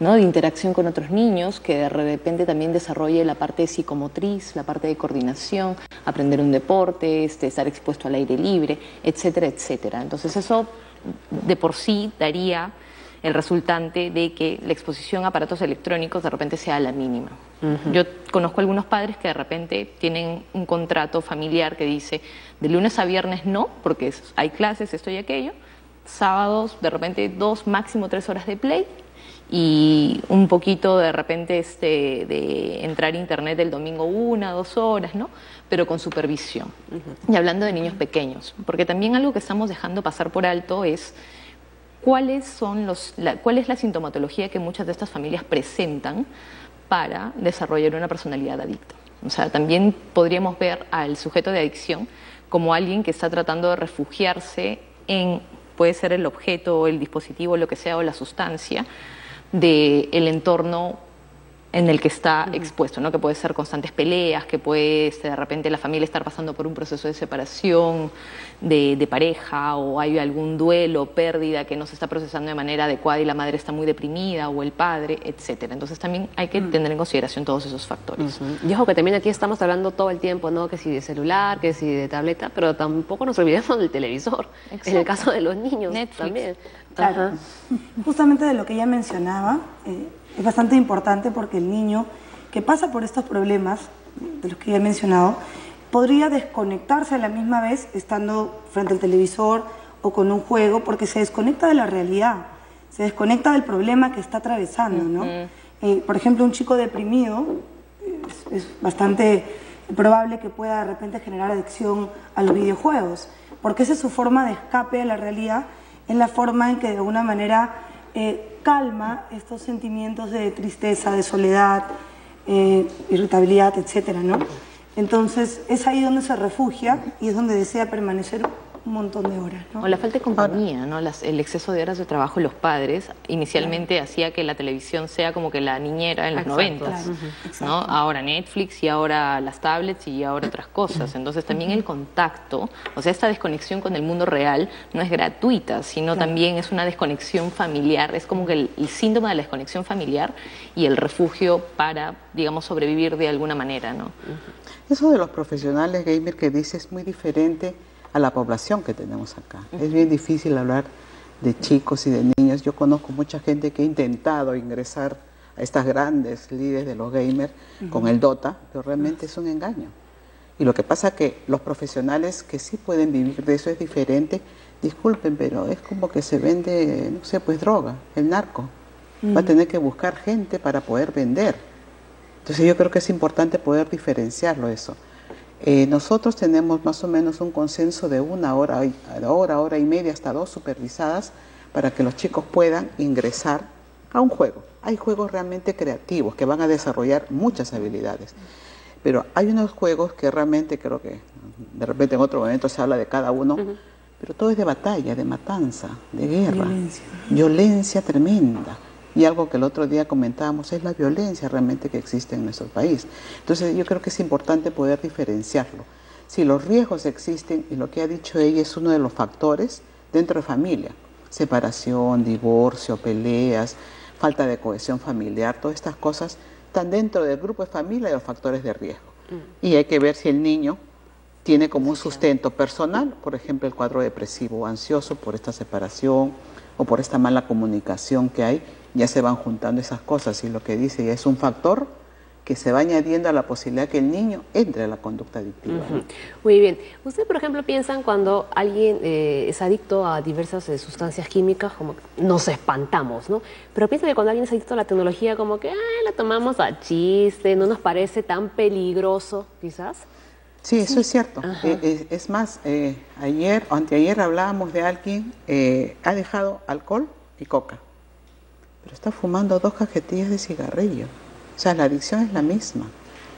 Speaker 4: ¿no? De interacción con otros niños, que de repente también desarrolle la parte psicomotriz, la parte de coordinación, aprender un deporte, estar expuesto al aire libre, etcétera, etcétera. Entonces eso de por sí daría el resultante de que la exposición a aparatos electrónicos de repente sea la mínima. Yo conozco algunos padres que de repente tienen un contrato familiar que dice de lunes a viernes no, porque hay clases, esto y aquello, sábados de repente 2, máximo 3 horas de play, y un poquito de repente de entrar a internet el domingo 1, 2 horas, ¿no? Pero con supervisión. Y hablando de niños pequeños, porque también algo que estamos dejando pasar por alto es cuál es la sintomatología que muchas de estas familias presentan para desarrollar una personalidad adicta. O sea, también podríamos ver al sujeto de adicción como alguien que está tratando de refugiarse en, puede ser el objeto, el dispositivo, lo que sea, o la sustancia, del entorno en el que está expuesto, ¿no? Que puede ser constantes peleas, que puede de repente la familia estar pasando por un proceso de separación de pareja, o hay algún duelo, pérdida que no se está procesando de manera adecuada y la madre está muy deprimida, o el padre, etcétera. Entonces también hay que tener en consideración todos esos factores.
Speaker 1: Y ojo que también aquí estamos hablando todo el tiempo, ¿no? Que si de celular, que si de tableta, pero tampoco nos olvidemos del televisor. Exacto. En el caso de los niños Netflix también.
Speaker 2: Claro. Justamente de lo que ella mencionaba, es bastante importante porque el niño que pasa por estos problemas, de los que ya he mencionado, podría desconectarse a la misma vez estando frente al televisor o con un juego, porque se desconecta de la realidad, se desconecta del problema que está atravesando, ¿no? Por ejemplo, un chico deprimido es bastante probable que pueda de repente generar adicción a los videojuegos, porque esa es su forma de escape a la realidad, es la forma en que de alguna manera calma estos sentimientos de tristeza, de soledad, irritabilidad, etcétera, ¿no? Entonces es ahí donde se refugia y es donde desea permanecer un montón de horas, ¿no?
Speaker 4: O la falta de compañía, ¿no? El exceso de horas de trabajo de los padres inicialmente hacía que la televisión sea como que la niñera en los 90, ¿no? Ahora Netflix y ahora las tablets y ahora otras cosas. Entonces también el contacto, o sea, esta desconexión con el mundo real no es gratuita, sino también es una desconexión familiar. Es como que el síntoma de la desconexión familiar y el refugio para, digamos, sobrevivir de alguna manera, ¿no?
Speaker 3: Eso de los profesionales gamer que dice es muy diferente a la población que tenemos acá. Es bien difícil hablar de chicos y de niños. Yo conozco mucha gente que ha intentado ingresar a estas grandes líderes de los gamers con el Dota, pero realmente es un engaño. Y lo que pasa es que los profesionales que sí pueden vivir de eso es diferente. Disculpen, pero es como que se vende, no sé, pues droga, el narco. Va a tener que buscar gente para poder vender. Entonces yo creo que es importante poder diferenciarlo eso. Nosotros tenemos más o menos un consenso de una hora, hora y media, hasta 2 supervisadas para que los chicos puedan ingresar a un juego. Hay juegos realmente creativos que van a desarrollar muchas habilidades, pero hay unos juegos que realmente creo que de repente en otro momento se habla de cada uno, pero todo es de batalla, de matanza, de guerra, violencia tremenda. Y algo que el otro día comentábamos es la violencia realmente que existe en nuestro país. Entonces yo creo que es importante poder diferenciarlo. Si los riesgos existen, y lo que ha dicho ella es uno de los factores dentro de familia, separación, divorcio, peleas, falta de cohesión familiar, todas estas cosas están dentro del grupo de familia y los factores de riesgo. Y hay que ver si el niño tiene como un sustento personal, por ejemplo el cuadro depresivo o ansioso por esta separación o por esta mala comunicación que hay, ya se van juntando esas cosas y lo que dice ya es un factor que se va añadiendo a la posibilidad que el niño entre a la conducta adictiva.
Speaker 1: Muy bien. ¿Ustedes, por ejemplo, piensan cuando alguien es adicto a diversas sustancias químicas, como que nos espantamos, ¿no? Pero piensan que cuando alguien es adicto a la tecnología, como que la tomamos a chiste, no nos parece tan peligroso, quizás?
Speaker 3: Sí, eso es cierto. Es más, ayer o anteayer hablábamos de alguien ha dejado alcohol y coca, pero está fumando 2 cajetillas de cigarrillo. O sea, la adicción es la misma.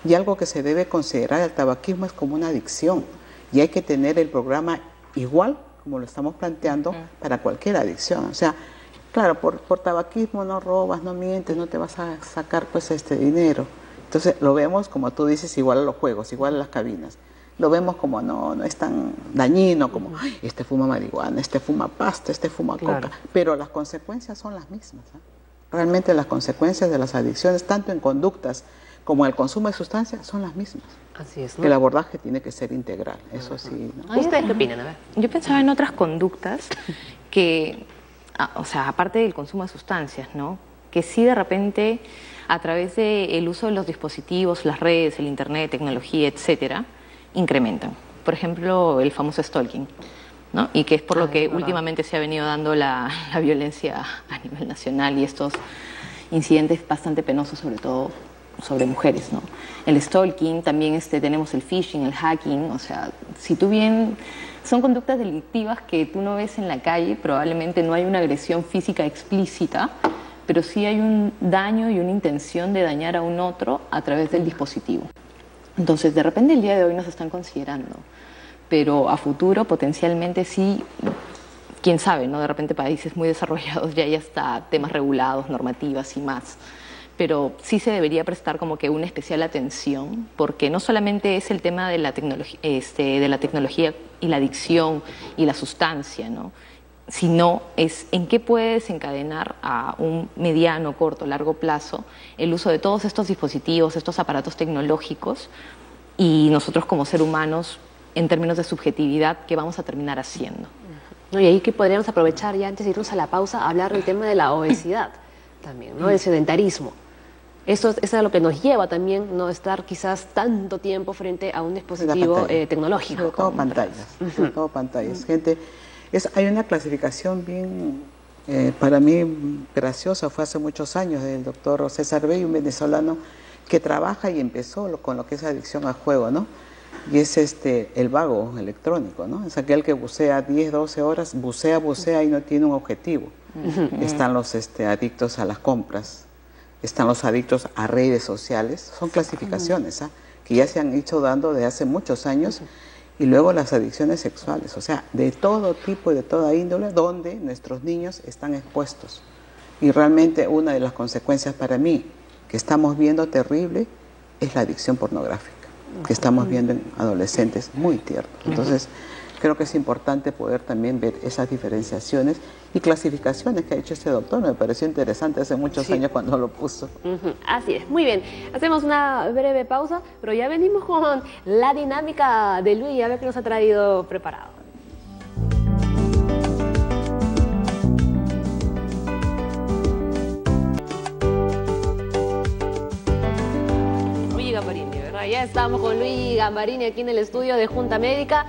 Speaker 3: Y algo que se debe considerar, el tabaquismo es como una adicción. Y hay que tener el programa igual, como lo estamos planteando, para cualquier adicción. O sea, claro, por tabaquismo no robas, no mientes, no te vas a sacar pues dinero. Entonces lo vemos, como tú dices, igual a los juegos, igual a las cabinas. Lo vemos como no es tan dañino, como ay, este fuma marihuana, este fuma pasta, este fuma coca. Pero las consecuencias son las mismas, ¿eh? Realmente las consecuencias de las adicciones, tanto en conductas como el consumo de sustancias, son las mismas.
Speaker 1: Así es, ¿no?
Speaker 3: El abordaje tiene que ser integral, eso sí, ¿no?
Speaker 1: ¿Ustedes qué opinan? A ver.
Speaker 4: Yo pensaba en otras conductas que, o sea, aparte del consumo de sustancias, ¿no? Que sí de repente, a través del uso de los dispositivos, las redes, el internet, tecnología, etcétera, incrementan. Por ejemplo, el famoso stalking, ¿no? Y que es por lo que últimamente se ha venido dando la violencia a nivel nacional y estos incidentes bastante penosos, sobre todo sobre mujeres, ¿no? El stalking, también tenemos el phishing, el hacking, o sea, si tú bien son conductas delictivas que tú no ves en la calle, probablemente no hay una agresión física explícita, pero sí hay un daño y una intención de dañar a un otro a través del dispositivo. Entonces, de repente el día de hoy nos están considerando, pero a futuro potencialmente sí, quién sabe, ¿no? De repente países muy desarrollados ya hay hasta temas regulados, normativas y más. pero sí se debería prestar como que una especial atención, porque no solamente es el tema de la tecnología y la adicción y la sustancia, ¿no? Sino es en qué puede desencadenar a un mediano, corto, largo plazo el uso de todos estos dispositivos, estos aparatos tecnológicos, y nosotros como seres humanos, en términos de subjetividad, ¿qué vamos a terminar haciendo?
Speaker 1: ¿No? Y ahí que podríamos aprovechar ya antes de irnos a la pausa, hablar del tema de la obesidad también, ¿no? El sedentarismo. Eso es a lo que nos lleva también no estar quizás tanto tiempo frente a un dispositivo tecnológico.
Speaker 3: Sobre todo pantallas, sobre todo pantallas. Gente, hay una clasificación bien, para mí, graciosa, fue hace muchos años, del doctor César Bey, un venezolano que trabaja y empezó con lo que es adicción al juego, ¿no? Y es el vago electrónico, ¿no? Es aquel que bucea 10, 12 horas, bucea y no tiene un objetivo. Están los adictos a las compras, están los adictos a redes sociales, son clasificaciones que ya se han hecho dando desde hace muchos años, y luego las adicciones sexuales, o sea, de todo tipo y de toda índole, donde nuestros niños están expuestos. Y realmente una de las consecuencias para mí que estamos viendo terrible es la adicción pornográfica, que estamos viendo en adolescentes muy tiernos. Entonces, creo que es importante poder también ver esas diferenciaciones y clasificaciones que ha hecho este doctor. Me pareció interesante hace muchos años cuando lo puso.
Speaker 1: Así es, muy bien. Hacemos una breve pausa, pero ya venimos con la dinámica de Luis, a ver qué nos ha traído preparado. Luigi Gambarini, ¿verdad? Ya estamos con Luigi Gambarini aquí en el estudio de Junta Médica,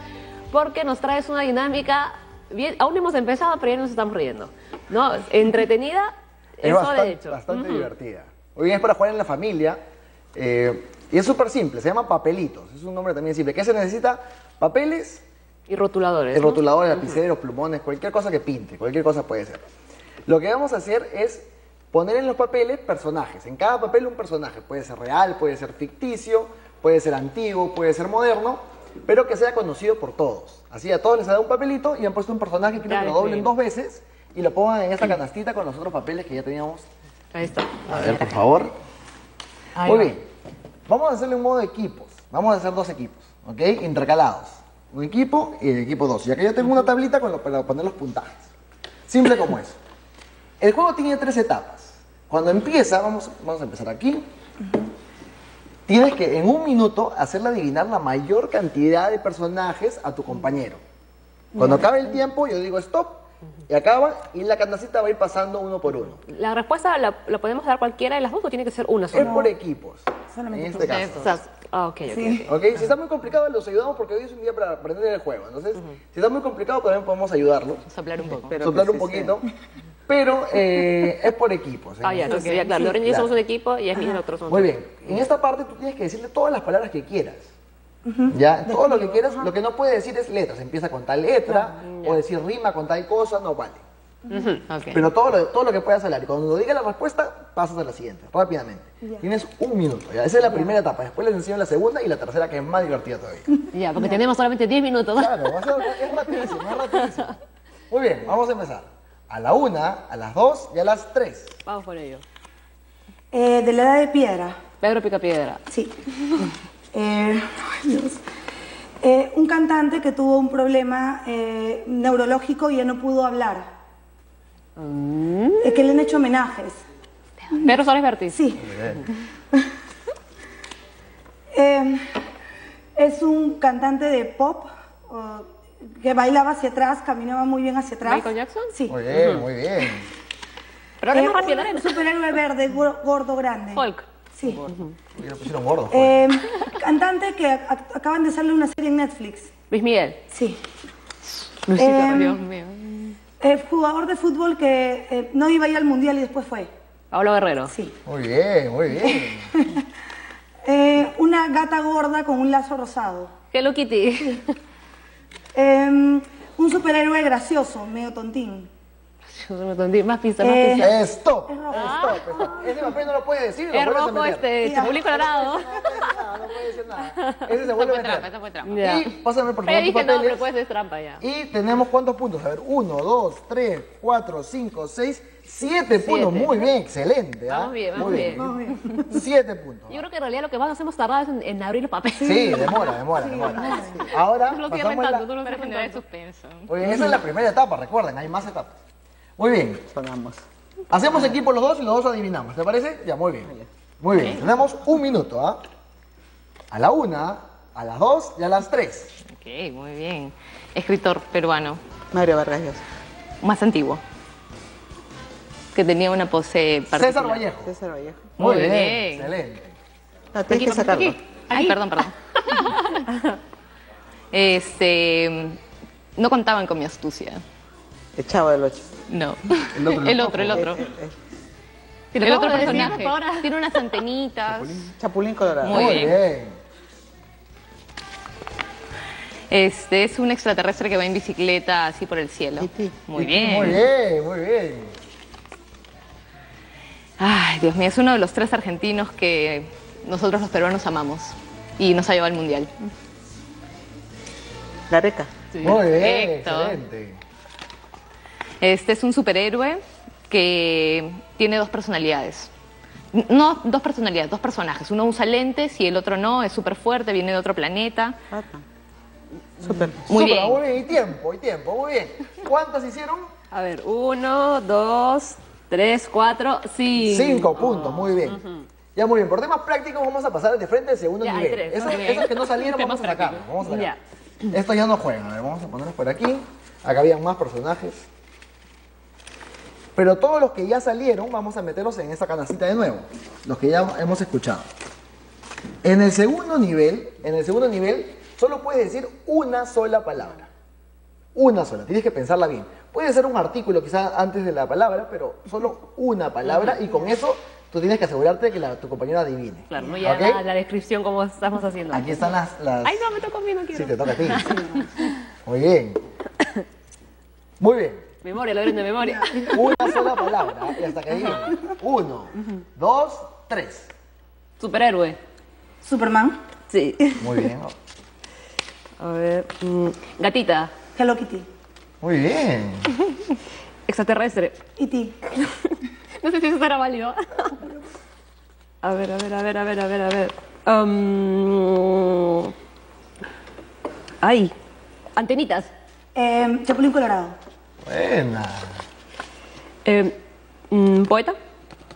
Speaker 1: porque nos traes una dinámica, bien, aún no hemos empezado, pero ya nos estamos riendo, ¿no? Entretenida, eso de hecho.
Speaker 9: Bastante divertida. Hoy bien es para jugar en la familia, y es súper simple, se llama papelitos, es un nombre también simple. ¿Qué se necesita? Papeles
Speaker 1: y rotuladores.
Speaker 9: Rotuladores, lapiceros, plumones, cualquier cosa que pinte, cualquier cosa puede ser. Lo que vamos a hacer es poner en los papeles personajes, en cada papel un personaje, puede ser real, puede ser ficticio, puede ser antiguo, puede ser moderno, pero que sea conocido por todos. Así a todos les ha dado un papelito y han puesto un personaje, quiero que lo doblen 2 veces y lo pongan en esta canastita con los otros papeles que ya teníamos.
Speaker 1: Ahí está.
Speaker 9: A ver, por favor. Muy bien. Vamos a hacerle un modo de equipos. Vamos a hacer 2 equipos, ¿ok? Intercalados. Un equipo y el equipo 2. Y acá yo tengo una tablita para poner los puntajes. Simple como eso. El juego tiene 3 etapas. Cuando empieza, vamos a empezar aquí. Tienes que en 1 minuto hacerle adivinar la mayor cantidad de personajes a tu compañero. Cuando acabe el tiempo, yo digo stop, y acaba, y la canastita va a ir pasando uno por uno.
Speaker 1: ¿La respuesta la podemos dar cualquiera de las dos o tiene que ser una sola?
Speaker 9: Es por equipos,
Speaker 2: solamente
Speaker 9: en este caso.
Speaker 1: Ok.
Speaker 9: Si está muy complicado, los ayudamos porque hoy es un día para aprender el juego. Entonces, si está muy complicado, también podemos ayudarlos.
Speaker 4: Soplar un poco.
Speaker 9: Soplar un poquito. Pero es por equipos.
Speaker 1: Ya, entonces, ya, claro. Loren y yo somos un equipo y Yasmin y nosotros somos
Speaker 9: Muy bien. En esta parte tú tienes que decirle todas las palabras que quieras. Ya, todo lo que quieras. Lo que no puedes decir es letras. Empieza con tal letra o decir rima con tal cosa, no vale. Pero todo lo que puedas hablar. Y cuando diga la respuesta, pasas a la siguiente, rápidamente. Tienes 1 minuto. ¿Ya? Esa es la primera etapa. Después les enseño la segunda y la tercera, que es más divertida todavía.
Speaker 1: Ya, porque tenemos solamente 10 minutos.
Speaker 9: Claro, es rapidísimo, es rapidísimo. Muy bien, vamos a empezar. A la 1, a las 2 y a las 3.
Speaker 1: Vamos por ello.
Speaker 2: De la edad de piedra.
Speaker 1: Pedro Picapiedra.
Speaker 2: Sí. Ay, Dios. Un cantante que tuvo un problema neurológico y ya no pudo hablar. Que le han hecho homenajes.
Speaker 1: Pedro Suárez Vértiz.
Speaker 2: Sí. Es un cantante de pop que bailaba hacia atrás, caminaba muy bien hacia atrás.
Speaker 1: ¿Michael Jackson?
Speaker 2: Sí.
Speaker 9: Muy bien, muy bien.
Speaker 1: Pero ahora es más rápido,
Speaker 2: un superhéroe verde, gordo, grande.
Speaker 1: Hulk.
Speaker 2: Sí.
Speaker 9: Y lo pusieron gordo.
Speaker 2: Cantante que acaban de salir una serie en Netflix.
Speaker 1: Luis Miguel.
Speaker 2: Sí.
Speaker 1: Dios mío.
Speaker 2: Jugador de fútbol que no iba a ir al mundial y después fue.
Speaker 1: Pablo Guerrero.
Speaker 2: Sí.
Speaker 9: Muy bien, muy bien.
Speaker 2: Una gata gorda con un lazo rosado.
Speaker 1: Hello Kitty.
Speaker 2: Un superhéroe gracioso, medio tontín.
Speaker 1: Más pista.
Speaker 9: Stop. Ese papel no lo puedes decir.
Speaker 1: Es rojo Chapulín Colorado.
Speaker 9: no puede decir nada. Ese se vuelve a meter.
Speaker 4: Esa fue trampa.
Speaker 1: Ya.
Speaker 9: Y pásame por
Speaker 1: Pero
Speaker 9: favor tus
Speaker 1: dije, no,
Speaker 9: papeles.
Speaker 1: pero puede ser trampa ya.
Speaker 9: Y tenemos ¿cuántos puntos? A ver, 1, 2, 3, 4, 5, 6, 7 puntos. Muy bien, excelente. ¿Ah?
Speaker 1: Vamos bien,
Speaker 9: Muy
Speaker 1: vamos bien.
Speaker 9: 7 puntos.
Speaker 1: Yo creo que en realidad lo que más hacemos tardado es en abrir el papel.
Speaker 9: Sí, demora. Ahora
Speaker 1: No lo
Speaker 9: pasamos
Speaker 1: cierren
Speaker 9: a
Speaker 1: tanto,
Speaker 9: la...
Speaker 1: no lo
Speaker 4: Para
Speaker 1: cierren
Speaker 4: generar
Speaker 1: tanto.
Speaker 4: suspenso.
Speaker 9: Oye, esa es la primera etapa, recuerden, hay más etapas. Muy bien.
Speaker 3: Sonamos.
Speaker 9: Hacemos equipo los dos y los dos adivinamos, ¿te parece? Ya, muy bien. Muy bien, tenemos un minuto, ¿ah? A la 1, a las 2 y a las 3.
Speaker 4: Ok, muy bien. Escritor peruano,
Speaker 3: Mario Vargas Llosa.
Speaker 4: más antiguo, que tenía una pose particular.
Speaker 9: César Vallejo.
Speaker 3: César Vallejo.
Speaker 9: Muy
Speaker 4: Muy
Speaker 9: bien,
Speaker 4: bien.
Speaker 9: excelente.
Speaker 3: No, tienes que sacarlo.
Speaker 4: Ay, perdón. No contaban con mi astucia.
Speaker 3: El Chavo del Ocho.
Speaker 4: No.
Speaker 9: El otro.
Speaker 4: El otro.
Speaker 1: Si lo
Speaker 4: El otro
Speaker 1: acabo de decir,
Speaker 4: personaje.
Speaker 1: por ahora.
Speaker 4: Tiene unas antenitas.
Speaker 3: Chapulín Colorado.
Speaker 4: Muy
Speaker 9: Muy
Speaker 4: bien.
Speaker 9: bien.
Speaker 4: Es un extraterrestre que va en bicicleta así por el cielo.
Speaker 3: E.T.
Speaker 4: Muy bien.
Speaker 9: Muy bien, muy bien.
Speaker 4: Ay, Dios mío, es uno de los 3 argentinos que nosotros los peruanos amamos y nos ha llevado al mundial.
Speaker 3: Gareca.
Speaker 9: Muy bien,
Speaker 4: Perfecto.
Speaker 9: excelente.
Speaker 4: Este es un superhéroe que tiene 2 personalidades. No 2 personalidades, 2 personajes. Uno usa lentes y el otro no, es súper fuerte, viene de otro planeta.
Speaker 3: Súper.
Speaker 4: Muy
Speaker 9: Súper,
Speaker 4: bien.
Speaker 9: Muy bien, y tiempo, muy bien. ¿Cuántas hicieron?
Speaker 1: A ver, 1, 2, 3, 4, 5.
Speaker 9: 5 puntos, muy bien. Ya muy bien, por temas prácticos vamos a pasar de frente al segundo
Speaker 1: Ya, hay
Speaker 9: nivel.
Speaker 1: 3,
Speaker 9: Esos,
Speaker 1: muy bien.
Speaker 9: esos que no salieron
Speaker 1: Temas
Speaker 9: vamos a sacarlos,
Speaker 1: prácticos.
Speaker 9: vamos a sacar.
Speaker 1: Ya.
Speaker 9: Estos ya no juegan, a ver, vamos a ponerlos por aquí. Acá habían más personajes. Pero todos los que ya salieron vamos a meterlos en esta canacita de nuevo. Los que ya hemos escuchado. En el segundo nivel solo puedes decir una sola palabra. Una sola, tienes que pensarla bien. Puede ser un artículo quizás antes de la palabra, pero solo una palabra y con eso tú tienes que asegurarte que tu compañero adivine.
Speaker 1: Claro, no ya
Speaker 9: ¿Ok?
Speaker 1: la descripción como estamos haciendo.
Speaker 9: Aquí están las...
Speaker 1: Ay, no, me tocó a mí, no quiero.
Speaker 9: Sí, te toca a ti. Muy bien. Muy bien.
Speaker 1: Memoria, lo de memoria.
Speaker 9: Una sola palabra y hasta que adivine. 1, 2, 3.
Speaker 1: Superhéroe.
Speaker 2: Superman.
Speaker 1: Sí.
Speaker 9: Muy bien.
Speaker 1: A ver. Gatita.
Speaker 2: Hello Kitty.
Speaker 9: Muy bien.
Speaker 1: Extraterrestre.
Speaker 2: E.T.
Speaker 1: No sé si eso será válido. A ver. Ay. Antenitas.
Speaker 2: Chapulín Colorado.
Speaker 9: Buena.
Speaker 1: Poeta.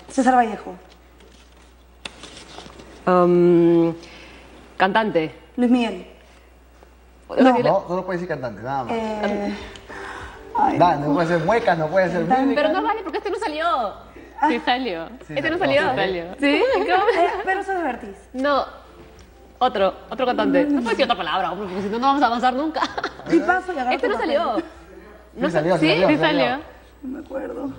Speaker 2: César Vallejo.
Speaker 1: Cantante.
Speaker 2: Luis Miguel.
Speaker 9: No, solo puede decir cantante, nada más. Nada, no puede ser muecas, no puede ser mímica.
Speaker 1: Pero no vale porque este no salió.
Speaker 4: Sí salió.
Speaker 1: Este no salió.
Speaker 9: no,
Speaker 4: salió.
Speaker 1: ¿Sí?
Speaker 2: Pero soy Bertis.
Speaker 1: No. Otro cantante. No puede decir otra palabra, hombre, porque si no, no vamos a avanzar nunca.
Speaker 2: Y paso y agarro
Speaker 1: Este
Speaker 2: tu
Speaker 1: no
Speaker 2: papel.
Speaker 1: salió.
Speaker 9: Sí salió,
Speaker 1: ¿Sí?
Speaker 9: sí
Speaker 4: Sí salió.
Speaker 2: No me acuerdo.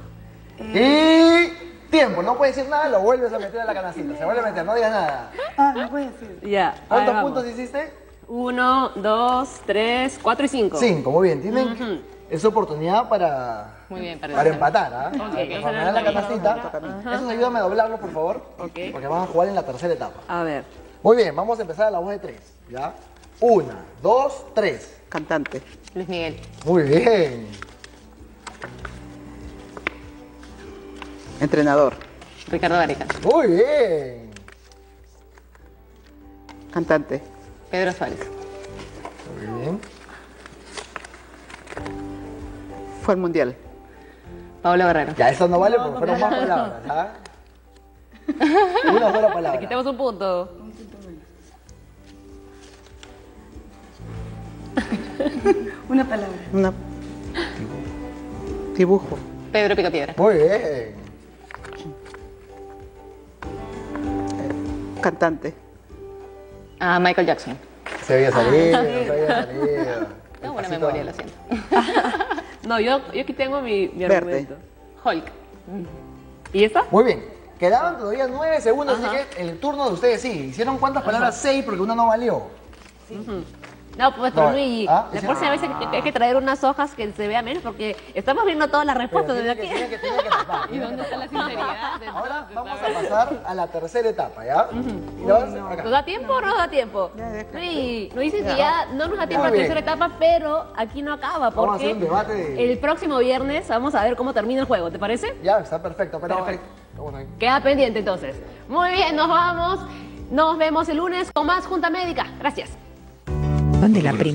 Speaker 9: Y tiempo, no puedes decir nada, lo vuelves a meter a la canacita. Se vuelve a meter, no digas nada.
Speaker 2: Ah, no puede decir.
Speaker 1: Ya.
Speaker 9: ¿Cuántos
Speaker 1: ahí
Speaker 9: puntos
Speaker 1: vamos.
Speaker 9: hiciste?
Speaker 1: 1, 2, 3, 4 y 5.
Speaker 9: 5, muy bien. Tienen esa oportunidad para,
Speaker 4: Muy bien,
Speaker 9: para empatar. ¿Ah? Cuando me den la canacita, eso ayúdame a doblarlo, por favor.
Speaker 1: Ok.
Speaker 9: Porque vamos a jugar en la tercera etapa.
Speaker 1: A ver.
Speaker 9: Muy bien, vamos a empezar a la voz de 3. ¿Ya? 1, 2, 3.
Speaker 3: Cantante.
Speaker 4: Luis Miguel.
Speaker 9: Muy bien.
Speaker 3: Entrenador.
Speaker 4: Ricardo Gareca.
Speaker 9: Muy bien.
Speaker 3: Cantante.
Speaker 4: Pedro Suárez.
Speaker 9: Muy bien.
Speaker 3: Fue al mundial.
Speaker 4: Pablo Guerrero.
Speaker 9: Ya, eso no vale porque fueron más palabras. ¿Ah? Una sola palabra.
Speaker 1: Quitemos un punto.
Speaker 2: Una palabra.
Speaker 3: Una... Dibujo.
Speaker 4: Pedro Picapiedra.
Speaker 9: Muy bien.
Speaker 3: Cantante.
Speaker 4: Michael Jackson.
Speaker 9: Se había salido, se había salido.
Speaker 4: Tengo buena
Speaker 9: El
Speaker 4: memoria,
Speaker 9: pasito.
Speaker 4: lo siento.
Speaker 1: No, yo aquí tengo mi
Speaker 3: Verde.
Speaker 1: argumento.
Speaker 4: Hulk.
Speaker 1: ¿Y esta?
Speaker 9: Muy bien. Quedaban todavía 9 segundos, así que el turno de ustedes sí. ¿Hicieron cuántas palabras? 6 porque una no valió.
Speaker 1: No, pues, pero
Speaker 9: No,
Speaker 1: Luigi,
Speaker 9: ¿ah?
Speaker 1: la
Speaker 9: Sí.
Speaker 1: próxima vez hay que traer unas hojas que se vea menos porque estamos viendo todas las respuestas desde aquí.
Speaker 9: Tiene que tapar,
Speaker 4: ¿Y
Speaker 9: tiene
Speaker 4: dónde
Speaker 9: que
Speaker 4: está la
Speaker 9: tapar.
Speaker 4: sinceridad?
Speaker 9: Ahora vamos a pasar a la tercera etapa, ¿ya? Y lo vamos a hacer acá.
Speaker 1: ¿Nos da tiempo o no nos da tiempo? Luigi, nos dicen que
Speaker 9: Ya.
Speaker 1: ya no nos da tiempo
Speaker 9: Muy
Speaker 1: la
Speaker 9: bien.
Speaker 1: tercera etapa, pero aquí no acaba
Speaker 9: Vamos a hacer
Speaker 1: porque
Speaker 9: un debate de...
Speaker 1: el próximo viernes vamos a ver cómo termina el juego, ¿te parece?
Speaker 9: Ya, está perfecto, pero...
Speaker 1: Perfecto.
Speaker 9: Está bueno ahí.
Speaker 1: Queda pendiente entonces. Muy bien, nos vamos. Nos vemos el lunes con más Junta Médica. Gracias.
Speaker 5: Donde la